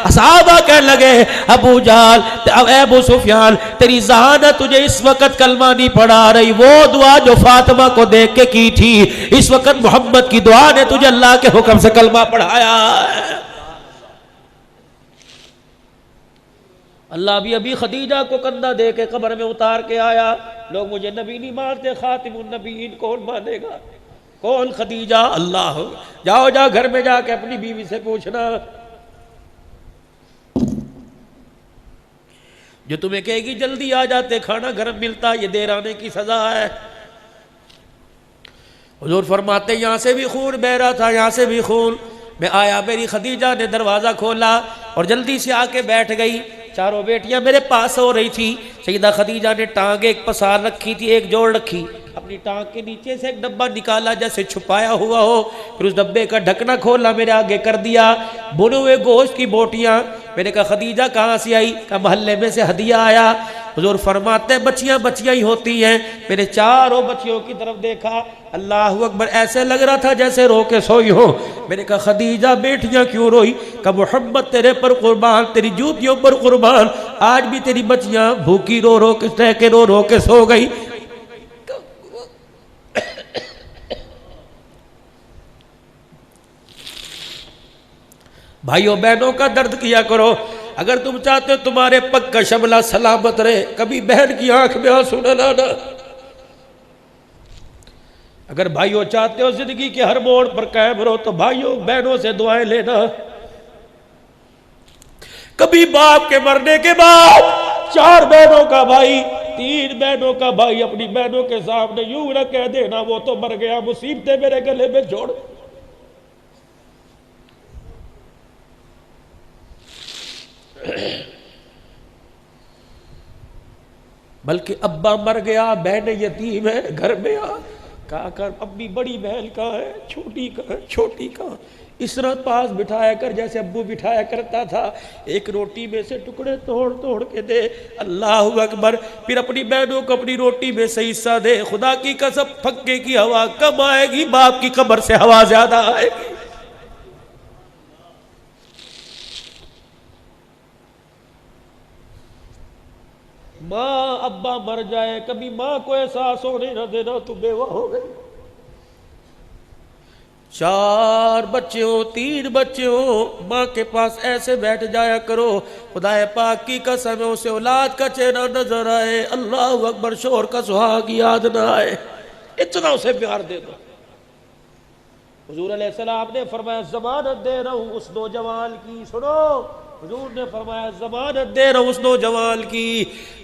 S1: सहाबा कहने लगे अबू जाल, अबू सुफियान, तेरी ज़हानत तुझे इस वक्त कलमा नहीं पढ़ा रही, वो दुआ जो फातिमा को देख के की थी, इस वक्त मोहम्मद की दुआ ने तुझे अल्लाह के हुक्म से कलमा पढ़ाया। अल्लाह भी अभी खदीजा को कंधा दे के कब्र में उतार के आया। लोग मुझे नबी नहीं मानते, खातिमुन नबीयीन कौन मानेगा? कौन? खदीजा। अल्लाह, जाओ घर में जाके अपनी बीवी से पूछना, जो तुम्हें कहेगी जल्दी आ जाते, खाना गर्म मिलता, ये देर आने की सजा है। हुजूर फरमाते यहाँ से भी खून बह रहा था, यहाँ से भी खून। मैं आया, मेरी खदीजा ने दरवाज़ा खोला और जल्दी से आके बैठ गई। चारों बेटियां मेरे पास हो रही थी। सईदा खदीजा ने टांग एक पसार रखी थी, एक जोड़ रखी, अपनी टांग के नीचे से एक डब्बा निकाला जैसे छुपाया हुआ हो, फिर उस डब्बे का ढकना खोला, मेरे आगे कर दिया, भुने हुए गोश्त की बोटियां। मैंने कहा खदीजा कहाँ से आई? कहा मोहल्ले में से हदिया आया। हुजूर फरमाते बच्चियां बच्चियां ही होती हैं। मैंने चारों बच्चियों की तरफ देखा, अल्लाह अकबर, ऐसे लग रहा था जैसे रो के सोई हो। मैंने कहा खदीजा बेटियां क्यों रोई? कहा मोहम्मद तेरे पर कुर्बान, तेरी जूतियों पर कुर्बान, आज भी तेरी बच्चियां भूखी रो रो के सो गई। भाइयों बहनों का दर्द किया करो। अगर तुम चाहते हो तुम्हारे पग का शमला सलामत रहे, कभी बहन की आंख में आंसू न लाना। अगर भाइयों चाहते हो जिंदगी के हर मोड़ पर कायम रहो, तो भाइयों बहनों से दुआएं लेना। कभी बाप के मरने के बाद 4 बहनों का भाई, 3 बहनों का भाई अपनी बहनों के सामने यूं न कह देना वो तो मर गया, मुसीबतें मेरे गले में जोड़। बल्कि अब्बा मर गया, बहन यतीम है, घर में आ, कहा कर अम्मी बड़ी बहन कहाँ है, छोटी कहाँ है, छोटी कहाँ? इस तरह पास बिठाया कर जैसे अब्बू बिठाया करता था। एक रोटी में से टुकड़े तोड़ तोड़ के दे, अल्लाह अकबर। फिर अपनी बहनों को अपनी रोटी में से हिस्सा दे। खुदा की कसम, फक्के की हवा कम आएगी, बाप की कब्र से हवा ज्यादा आएगी। माँ अब्बा मर जाए, कभी माँ को एहसास होने न देना तू बेवा हो गई। 4 बच्चे हो, 3 बच्चे हो, माँ के पास ऐसे बैठ जाया करो, खुदाए पाक की कसम है उसे औलाद का चेहरा नजर आए, अल्लाह अकबर, शोर का सुहाग याद ना आए, इतना उसे प्यार दे दो। हुजूर अलैहिस्सलाम ने फरमाया जमानत दे रहा हूँ उस नौजवान की, सुनो, हुजूर ने फरमाया जमानत दे रहा हूँ उस नौजवान की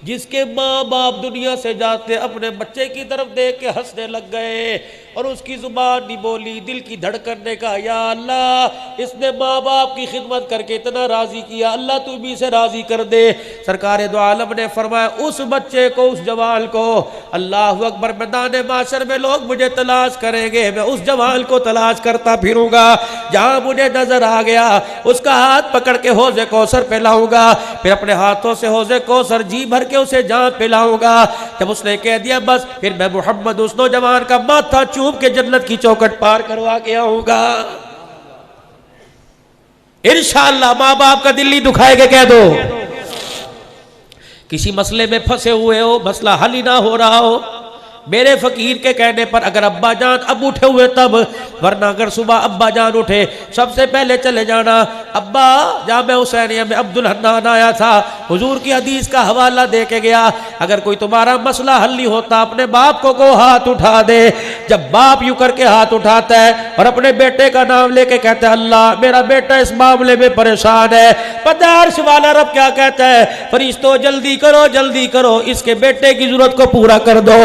S1: जिसके माँ बाप दुनिया से जाते अपने बच्चे की तरफ देख के हंसने लग गए और उसकी जुबान नहीं बोली, दिल की धड़कन ने कहा या अल्लाह इसने माँ बाप की खिदमत करके इतना राजी किया, अल्लाह तू भी इसे राजी कर दे। सरकार दो आलम ने फरमाया उस बच्चे को, उस जवान को, अल्लाह अकबर, मैदान माशर में लोग मुझे तलाश करेंगे, मैं उस जवान को तलाश करता फिरूंगा, जहां मुझे नजर आ गया उसका हाथ पकड़ के हौज़े कौसर पिलाऊंगा, फिर अपने हाथों से हौज़े कौसर जी भर के उसे जान पिलाऊंगा। जब उसने कह दिया बस, फिर मैं मोहम्मद उस नौजवान का माथा चूम के जन्नत की चौखट पार करवा के आऊंगा। इंशाअल्लाह माँ बाप का दिल नहीं दुखाएगा। कह दो किसी मसले में फंसे हुए हो, मसला हल ही ना हो रहा हो, मेरे फकीर के कहने पर अगर अब्बा जान अब उठे हुए तब, वरना अगर सुबह अब्बा जान उठे सबसे पहले चले जाना, अब्बा जामे हुसैनिया में अब्दुल हन्नान आया था, हुजूर की हदीस का हवाला दे के गया, अगर कोई तुम्हारा मसला हल नहीं होता अपने बाप को हाथ उठा दे। जब बाप यूं करके हाथ उठाता है और अपने बेटे का नाम लेके कहता है अल्लाह मेरा बेटा इस मामले में परेशान है, पता है अर्श वाला रब क्या कहता है, फरिश्तों जल्दी करो इसके बेटे की जरूरत को पूरा कर दो।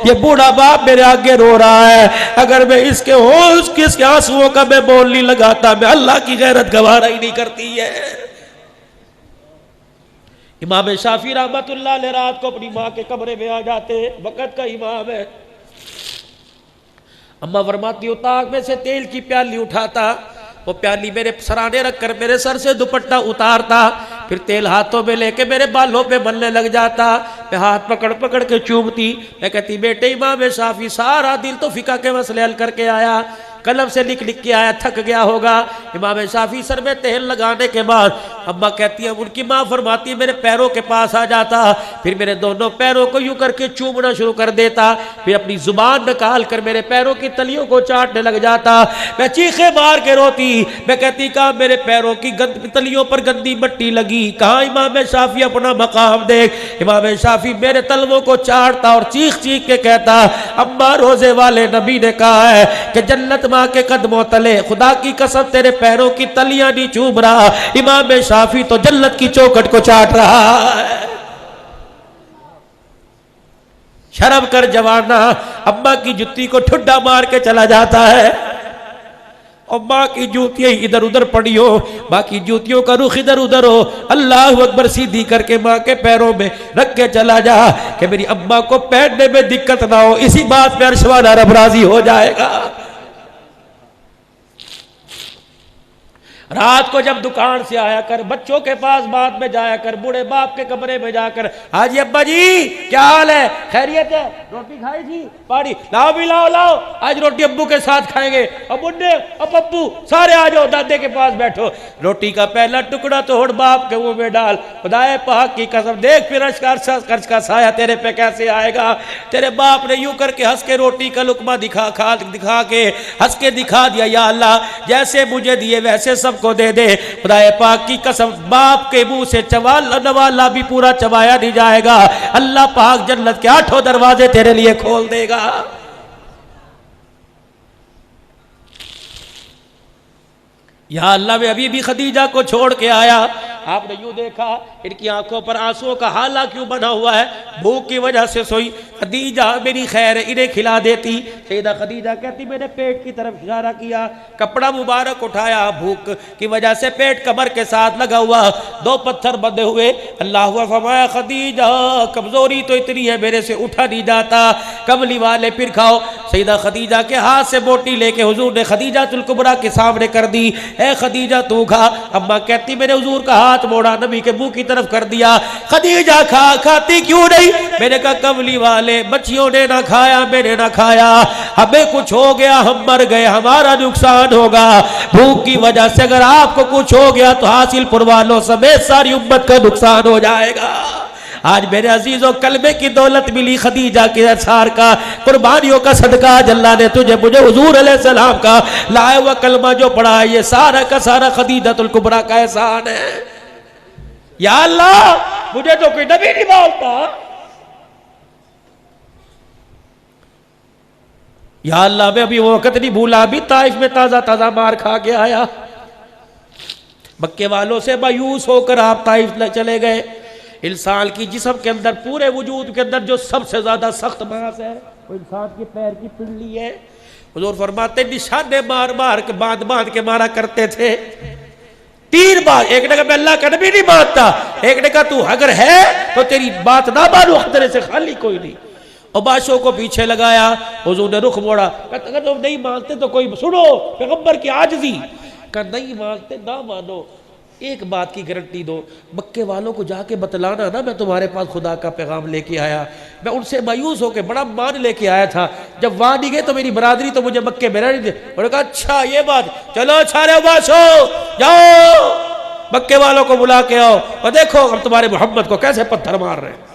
S1: ये बूढ़ा बाप मेरे आगे रो रहा है, अगर मैं इसके इसके आंसुओं का मैं मोल नहीं लगाता, मैं अल्लाह की गैरत गवारा ही नहीं करती है। इमाम शाफी रहमतुल्लाह अलैह रात को अपनी माँ के कमरे में आ जाते, वक़्त का इमाम है। अम्मा फरमाती ताक में से तेल की प्याली उठाता, वो प्याली मेरे सराने रखकर मेरे सर से दुपट्टा उतारता, फिर तेल हाथों में लेके मेरे बालों पे मलने लग जाता, मैं हाथ पकड़ पकड़ के चूमती, मैं कहती बेटे इमाम शाफी सारा दिल तो फिका के मसले हल करके आया, कलम से लिख लिख के आया, थक गया होगा। इमाम शाफी सर में तेल लगाने के बाद अम्मा कहती है, उनकी माँ फरमाती है मेरे पैरों के पास आ जाता, फिर मेरे दोनों पैरों को यूं करके चूमना शुरू कर देता, फिर अपनी जुबान निकाल कर मेरे पैरों की तलियों को चाटने लग जाता। मैं चीखे मार के रोती, मैं कहती कहाँ मेरे पैरों की तलियों पर गंदी मट्टी लगी, कहाँ इमाम शाफी अपना मकाम देख। इमाम शाफी मेरे तलवों को चाटता और चीख चीख के कहता अम्मा रोजे वाले नबी ने कहा है कि जन्नत माँ के कदमों तले, खुदा की कसम तेरे पैरों की तलियां नहीं चूम रहा, इमाम शाफी तो जन्नत की चौखट को चाट रहा है। शर्म कर जवाना, अम्मा की जुत्ती को ठुड्डा मार के चला जाता है और माँ की जूतियां इधर उधर पड़ी हो, माँ की जूतियों का रुख इधर उधर हो, अल्लाह अकबर सीधी करके माँ के पैरों में रख के चला जा कि मेरी अम्मा को पहनने में दिक्कत ना हो, इसी बात पे अर्श वाला रब राजी हो जाएगा। रात को जब दुकान से आया कर, बच्चों के पास बाद में जाया कर, बूढ़े बाप के कमरे में जाकर हाजी अब्बा जी क्या हाल है, खैरियत है, रोटी खाई थी, पानी लाओ भी लाओ, आज रोटी अब्बू के साथ खाएंगे, अब बुड्ढे अब अब्बू सारे आ जाओ, दादे के पास बैठो, रोटी का पहला टुकड़ा तोड़ बाप के मुंह में डाल, खुदाए पाक की कसम देख फिर कर्ज का साया तेरे पे कैसे आएगा। तेरे बाप ने यूं करके हंस के रोटी का लुकमा दिखा के हंस के दिखा दिया, या अल्लाह जैसे मुझे दिए वैसे सब को दे दे। खुदाए पाक की कसम बाप के मुंह से नवाला भी पूरा चबाया नहीं जाएगा, अल्लाह पाक जन्नत के 8 दरवाजे तेरे लिए खोल देगा। या अल्लाह मैं अभी भी खदीजा को छोड़ के आया, आपने यूं देखा इनकी आंखों पर आंसुओं का हाला क्यों बना हुआ है, भूख की वजह से सोई। खदीजा मेरी खैर इन्हें खिला देती। सैयदा खदीजा कहती मैंने पेट की तरफ इशारा किया, कपड़ा मुबारक उठाया, भूख की वजह से पेट कमर के साथ लगा हुआ, 2 पत्थर बंधे हुए। अल्लाह फरमाया खदीजा कमजोरी तो इतनी है मेरे से उठा नहीं जाता, कमली वाले फिर खाओ। सईदा खदीजा के हाथ से बोटी लेके हुजूर ने खदीजातुल कुबरा के सामने कर दी। ए खदीजा तू खा। अम्मा कहती मेरे हुजूर का हाथ मोड़ा, नबी के मुंह की तरफ कर दिया। खदीजा खा, खाती क्यों नहीं? मैंने कहा कमली वाले बच्चियों ने ना खाया, मैंने ना खाया, हमें कुछ हो गया, हम मर गए, हमारा नुकसान होगा। भूख की वजह से अगर आपको कुछ हो गया तो हासिलपुर वालों समेत सारी उम्मत का नुकसान हो जाएगा। आज मेरे अजीजों कलमे की दौलत मिली खदीजा के असार का, कुर्बानियों का सदका। आज अल्लाह ने तुझे मुझे हुजूर अलैहिस्सलाम का लाया हुआ कलमा जो पढ़ा है, ये सारा का सारा खदीजातुल कुबरा का एहसान है। या अल्लाह मुझे तो कोई नबी नहीं मानता। या अल्लाह मैं अभी वो वक्त नहीं भूला, अभी ताइफ में ताजा ताजा मार खा के आया। मक्के वालों से मायूस होकर आप ताइफ चले गए। इंसान की जिस्म के अंदर, पूरे वजूद के अंदर जो सबसे ज्यादा सख्त मांस है वो इंसान के पैर की पिंडली है। हुजूर फरमाते निशाने मार मार के बांध बांध के मारा करते थे। 3 बार, एक ने कहा मैं अल्लाह का नबी नहीं मानता, एक ने कहा तू अगर है तो तेरी बात ना मानो, खतरे से खाली कोई नहीं। और बादशाह को पीछे लगाया, हुजूर ने रुख मोड़ा, अगर तुम नहीं मानते तो कोई सुनो पैगंबर की आजिज़ी, कहा नहीं मानते ना मानो, एक बात की गारंटी दो, मक्के वालों को जाके बतलाना ना मैं तुम्हारे पास खुदा का पैगाम लेके आया। मैं उनसे मायूस होकर बड़ा मान लेके आया था, जब वहां नहीं गए तो मेरी बरादरी तो मुझे मक्के में रहने दे। उन्होंने कहा अच्छा ये बात, चलो अच्छा रे बादशाह जाओ मक्के वालों को बुला के आओ और देखो हम तुम्हारे मोहम्मद को कैसे पत्थर मार रहे हैं।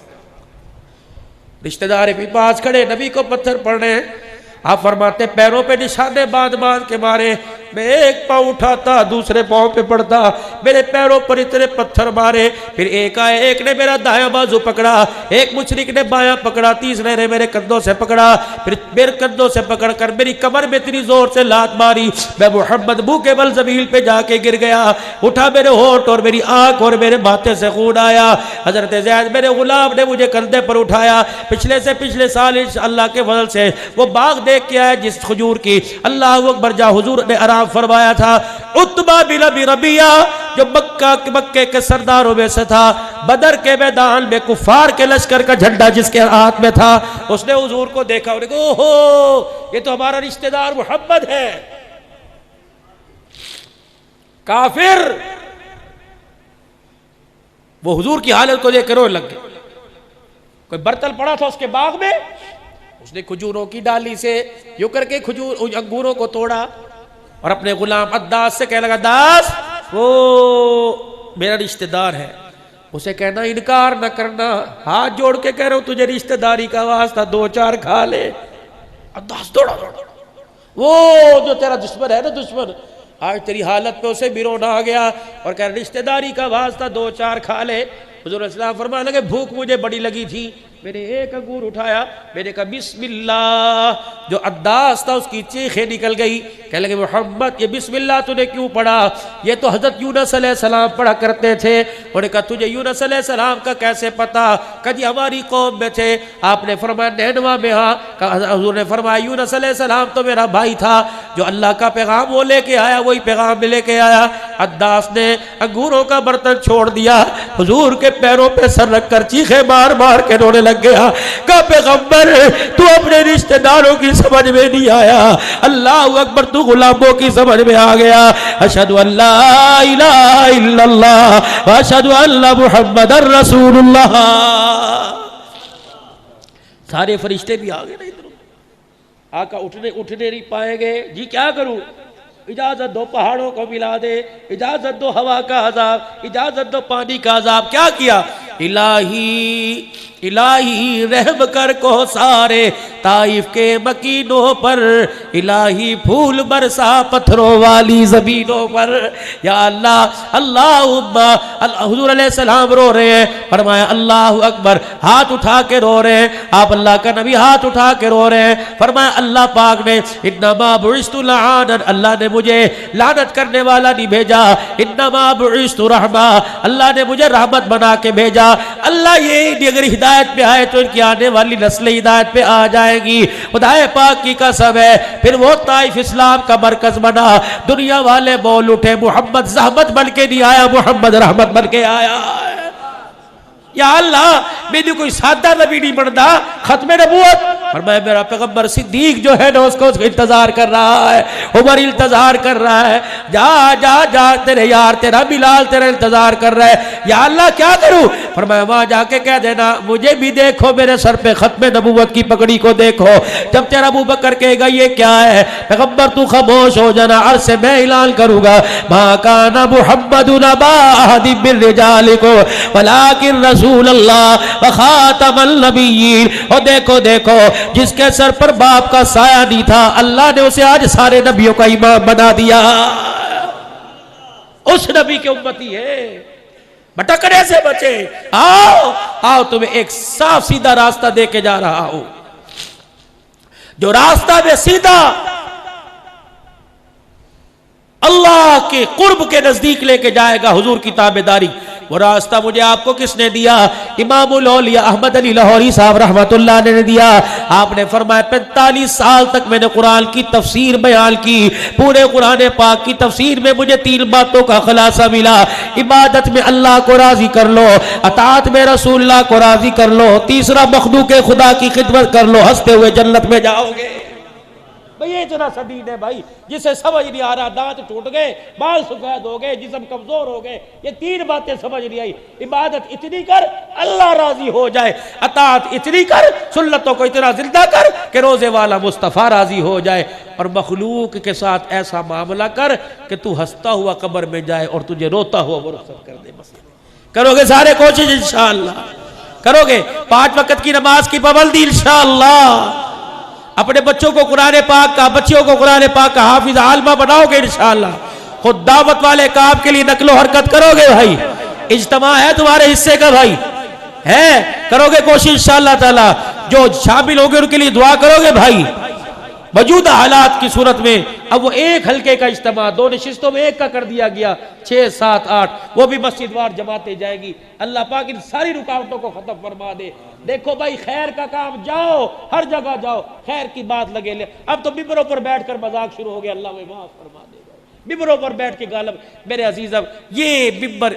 S1: रिश्तेदार भी पास खड़े, नबी को पत्थर पड़ रहे हैं। आप फरमाते पैरों पे निशाने बांध बांध के मारे, मैं एक पाँव उठाता दूसरे पाँव पे पड़ता, मेरे पैरों पर इतने पत्थर मारे। फिर एक आए, एक ने मेरा दायां बाजू पकड़ा, एक मुशरिक ने बायां पकड़ा, तीसरे ने मेरे कंधों से पकड़ा, फिर मेरे कंधों से पकड़कर मेरी कमर में इतनी जोर से लात मारी, मैं मोहम्मद मुंह के बल जमीन पे जाके गिर गया। उठा मेरे होठ और मेरी आंख और मेरे माथे से खून आया। हजरत ज़ैद मेरे गुलाम ने मुझे कंधे पर उठाया। पिछले से पिछले साल अल्लाह के फजल से वो बाग देख के आया जिस खजूर की अल्लाह अकबर जा हुजूर ने आराम फरमाया था। उतबा बिन अबी रबिया जो मक्के के सरदारों में से था, बदर के मैदान में कुफार के लश्कर का झंडा जिसके हाथ में था, उसने हुजूर को देखा, उन्हें कहा ओहो ये तो हमारा रिश्तेदार मोहम्मद है। काफिर वो हुजूर की हालत को देखकर रोने लग गए। कोई बर्तन पड़ा था उसके बाग में, उसने खजूरों की डाली से यूं करके खजूर अंगूरों को तोड़ा और अपने गुलाम अद्दास से कहने लगा दास वो मेरा रिश्तेदार है, उसे कहना इनकार न करना, हाथ जोड़ के कह रहा हूं तुझे रिश्तेदारी का वास्ता 2-4 खा ले। अद्दास दौड़ा दौड़ा, वो जो तेरा दुश्मन है ना दुश्मन, आज तेरी हालत पे उसे भी रोना आ गया और कह रिश्तेदारी का वास्ता 2-4 खा ले। हुजूर इस्लाम फरमाने लगे भूख मुझे बड़ी लगी थी, मैंने एक अंगूर उठाया, मैंने कहा बिस्मिल्लाह। जो अद्दास था उसकी चीखें निकल गई, कहने लगे मोहम्मद ये बिस्मिल्लाह तूने क्यों पढ़ा? ये तो हजरत यूनुस अलैहिस्सलाम पढ़ा करते थे। उन्होंने कहा तुझे यूनुस अलैहिस्सलाम का कैसे पता? कभी हमारी कौम में थे। आपने फरमाया नैनवा में, हाँ। हुजूर ने फरमाया यूनुस अलैहिस्सलाम तो मेरा भाई था, जो अल्लाह का पैगाम वो लेके आया वही पैगाम भी लेके आया। अद्दास ने अंगूरों का बर्तन छोड़ दिया, हुजूर के पैरों पे सर रखकर चीखे मार मार के रोने लग गया। कहा पैगंबर तू अपने रिश्तेदारों की समझ में नहीं आया, अल्लाह अकबर तू गुलामों की समझ में आ गया। अशहदु अल्ला इलाहा इल्लल्लाह व अशहदु अन्न मुहम्मदर रसूलुल्लाह। सारे फरिश्ते भी आ गए ना इधर, आका उठने नहीं पाएंगे जी, क्या करूं? इजाजत दो पहाड़ों को मिला दे, इजाजत दो हवा का अजाब, इजाजत दो पानी का अजाब। क्या किया? इलाही इलाही रहम कर को सारे ताइफ के मकीनों पर, इलाही फूल बरसा पत्थरों वाली जमीनों पर। या अल्लाह अल्लाहुम्मा। हुजूर अलैहिस्सलाम रो रहे हैं, फरमाया अल्लाहु अकबर, हाथ उठा के रो रहे हैं। आप अल्लाह का नबी हाथ उठा के रो रहे हैं। फरमाया अल्लाह पाक ने इन्नमा बुइस्तु लआनन, अल्लाह ने मुझे लानत करने वाला नहीं भेजा, इन्नमा बुइस्तु रहमा, अल्लाह ने मुझे रहमत बना के भेजा। अल्लाह ये अगर हिदायत पे आए तो इनकी आने वाली नस्ल हिदायत पे आ जाएगी। खुदाए पाक की कसम है। फिर वो ताइफ इस्लाम का मरकज बना, दुनिया वाले बोल उठे मोहम्मद जहमत बन के नहीं आया, मोहम्मद रहमत बन के आया। या अल्लाह मेरी कोई सादा नबी नहीं बनता खत्म नबूवत। फरमाया मेरा पैगंबर सिद्दीक जो है ना उसको इंतजार कर रहा है, उमर इंतजार कर रहा है। जा जा जा तेरे यार तेरा बिलाल तेरा इंतजार कर रहा है। या अल्लाह क्या करूं? फरमाया वहां जाके कह देना मुझे भी देखो, मेरे सर पे खत्म नबूवत की पगड़ी को देखो। जब तेरा अबू बकर कहेगा ये क्या है, पैगंबर तू खामोश हो जाना, अर्श से मैं ऐलान करूंगा मा काना मुहम्मदुन अबा अहदिम मिन रिजालिकुम वलाकिन रसूल अल्लाह व खातमुन नबिय्यीन। और देखो देखो जिसके सर पर बाप का साया नहीं था अल्लाह ने उसे आज सारे नबियों का इमाम बना दिया। उस नबी के उम्मती है, भटकने से बचे। आओ आओ तुम्हें एक साफ सीधा रास्ता दे के जा रहा हूं, जो रास्ता में सीधा अल्लाह के कुर्ब के नजदीक लेके जाएगा, हुजूर की ताबेदारी। वो रास्ता मुझे आपको किसने दिया? इमामुल औलिया अहमद अली लाहौरी साहब रहमतुल्लाह ने दिया। आपने फरमाया 45 साल तक मैंने कुरान की तफसीर बयान की, पूरे कुरान पाक की तफसीर में मुझे 3 बातों का खुलासा मिला। इबादत में अल्लाह को राजी कर लो, अतात में रसूलुल्लाह को राजी कर लो, तीसरा मखलूक खुदा की खिदमत कर लो, हंसते हुए जन्नत में जाओगे। भाई ये इतना सदीद है भाई, जिसे समझ नहीं आ रहा, दांत टूट गए, बाल सफेद हो गए, जिस्म कमजोर हो गए, ये 3 बातें समझ नहीं आई। इबादत इतनी कर अल्लाह राजी हो जाए, अतात इतनी कर सुन्नतों को इतना जिंदा कर कि रोजे वाला मुस्तफा राजी हो जाए, और मखलूक के साथ ऐसा मामला कर कि तू हंसता हुआ कब्र में जाए और तुझे रोता हुआ वो रुखसत कर दे। बस करोगे सारे कोशिश इंशाअल्लाह करोगे। 5 वक्त की नमाज की पाबंदी इंशाअल्लाह, अपने बच्चों को कुरान पाक का, बच्चियों को कुरान पाक का हाफिज आलमा बनाओगे इंशाअल्लाह। खुद दावत वाले काम के लिए नकलो हरकत करोगे भाई, इज्तिमा है तुम्हारे हिस्से का भाई, है करोगे कोशिश इंशाअल्लाह ताला। जो शामिल होंगे उनके लिए दुआ करोगे भाई। मौजूदा हालात की सूरत में अब वो एक हल्के का इज्तिमा 2 नशिस्तों में एक का कर दिया गया, 6, 7, 8 वो भी मस्जिद वार जमाते जाएगी। अल्लाह पाक इन सारी रुकावटों को खत्म फरमा दे। देखो भाई खैर का काम, जाओ हर जगह जाओ, खैर की बात लगे ले। अब तो मिंबरों पर बैठकर मजाक शुरू हो गया, अल्लाह में माफ फरमा देगा। मिंबरों पर बैठ के गालब, मेरे अजीज अब ये मिंबर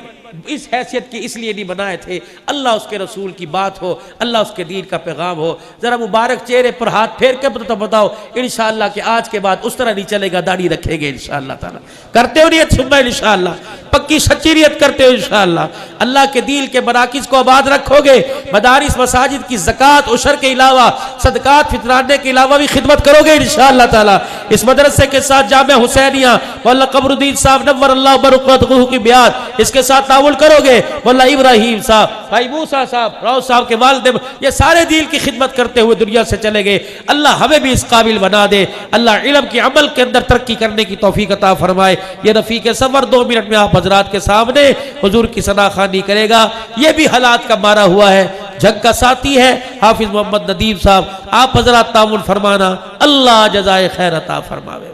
S1: इस हैसियत के इसलिए नहीं बनाए थे, अल्लाह उसके रसूल की बात हो, अल्लाह उसके दीन का पैगाम हो। जरा मुबारक चेहरे पर हाथ फेर के तो बताओ इंशाअल्लाह कि आज के बाद उस तरह नहीं चलेगा, दाढ़ी रखेंगे इंशाअल्लाह ताला। करते हो नियत सुबह इंशाअल्लाह, पक्की सच्ची नियत करते हो इंशाअल्लाह। अल्लाह के दीन के मराकिज को आबाद रखोगे, मदारिस मसाजिद की ज़कात उशर के अलावा सदकात फितराने के अलावा भी खिदमत करोगे इंशाअल्लाह ताला। इस मदरसे के साथ जामिया हुसैनिया मौलाना कमरुद्दीन साहब नव्वर अल्लाह बरकतहू की बियाद, इसके साथ ताउल करोगे। मौलाना इब्राहिम साहब, भाई मूसा साहब, राव साहब के वालिद, ये सारे दीन की खिदमत करते हुए दुनिया से चले गए। अल्लाह हमें भी इस काबिल बना दे। अल्लाह इल्म के अमल के अंदर तरक्की करने की तौफीक अता फरमाए। ये रफीक सफर 2 मिनट में आप हजरात के सामने हुजूर की सनाखानी करेगा। ये भी हालात का मारा हुआ है, जग का साथी है हाफिज मोहम्मद नदीम साहब। आप हजरात तामुल फरमाना, अल्लाह जज़ाए खैर अता फरमावे।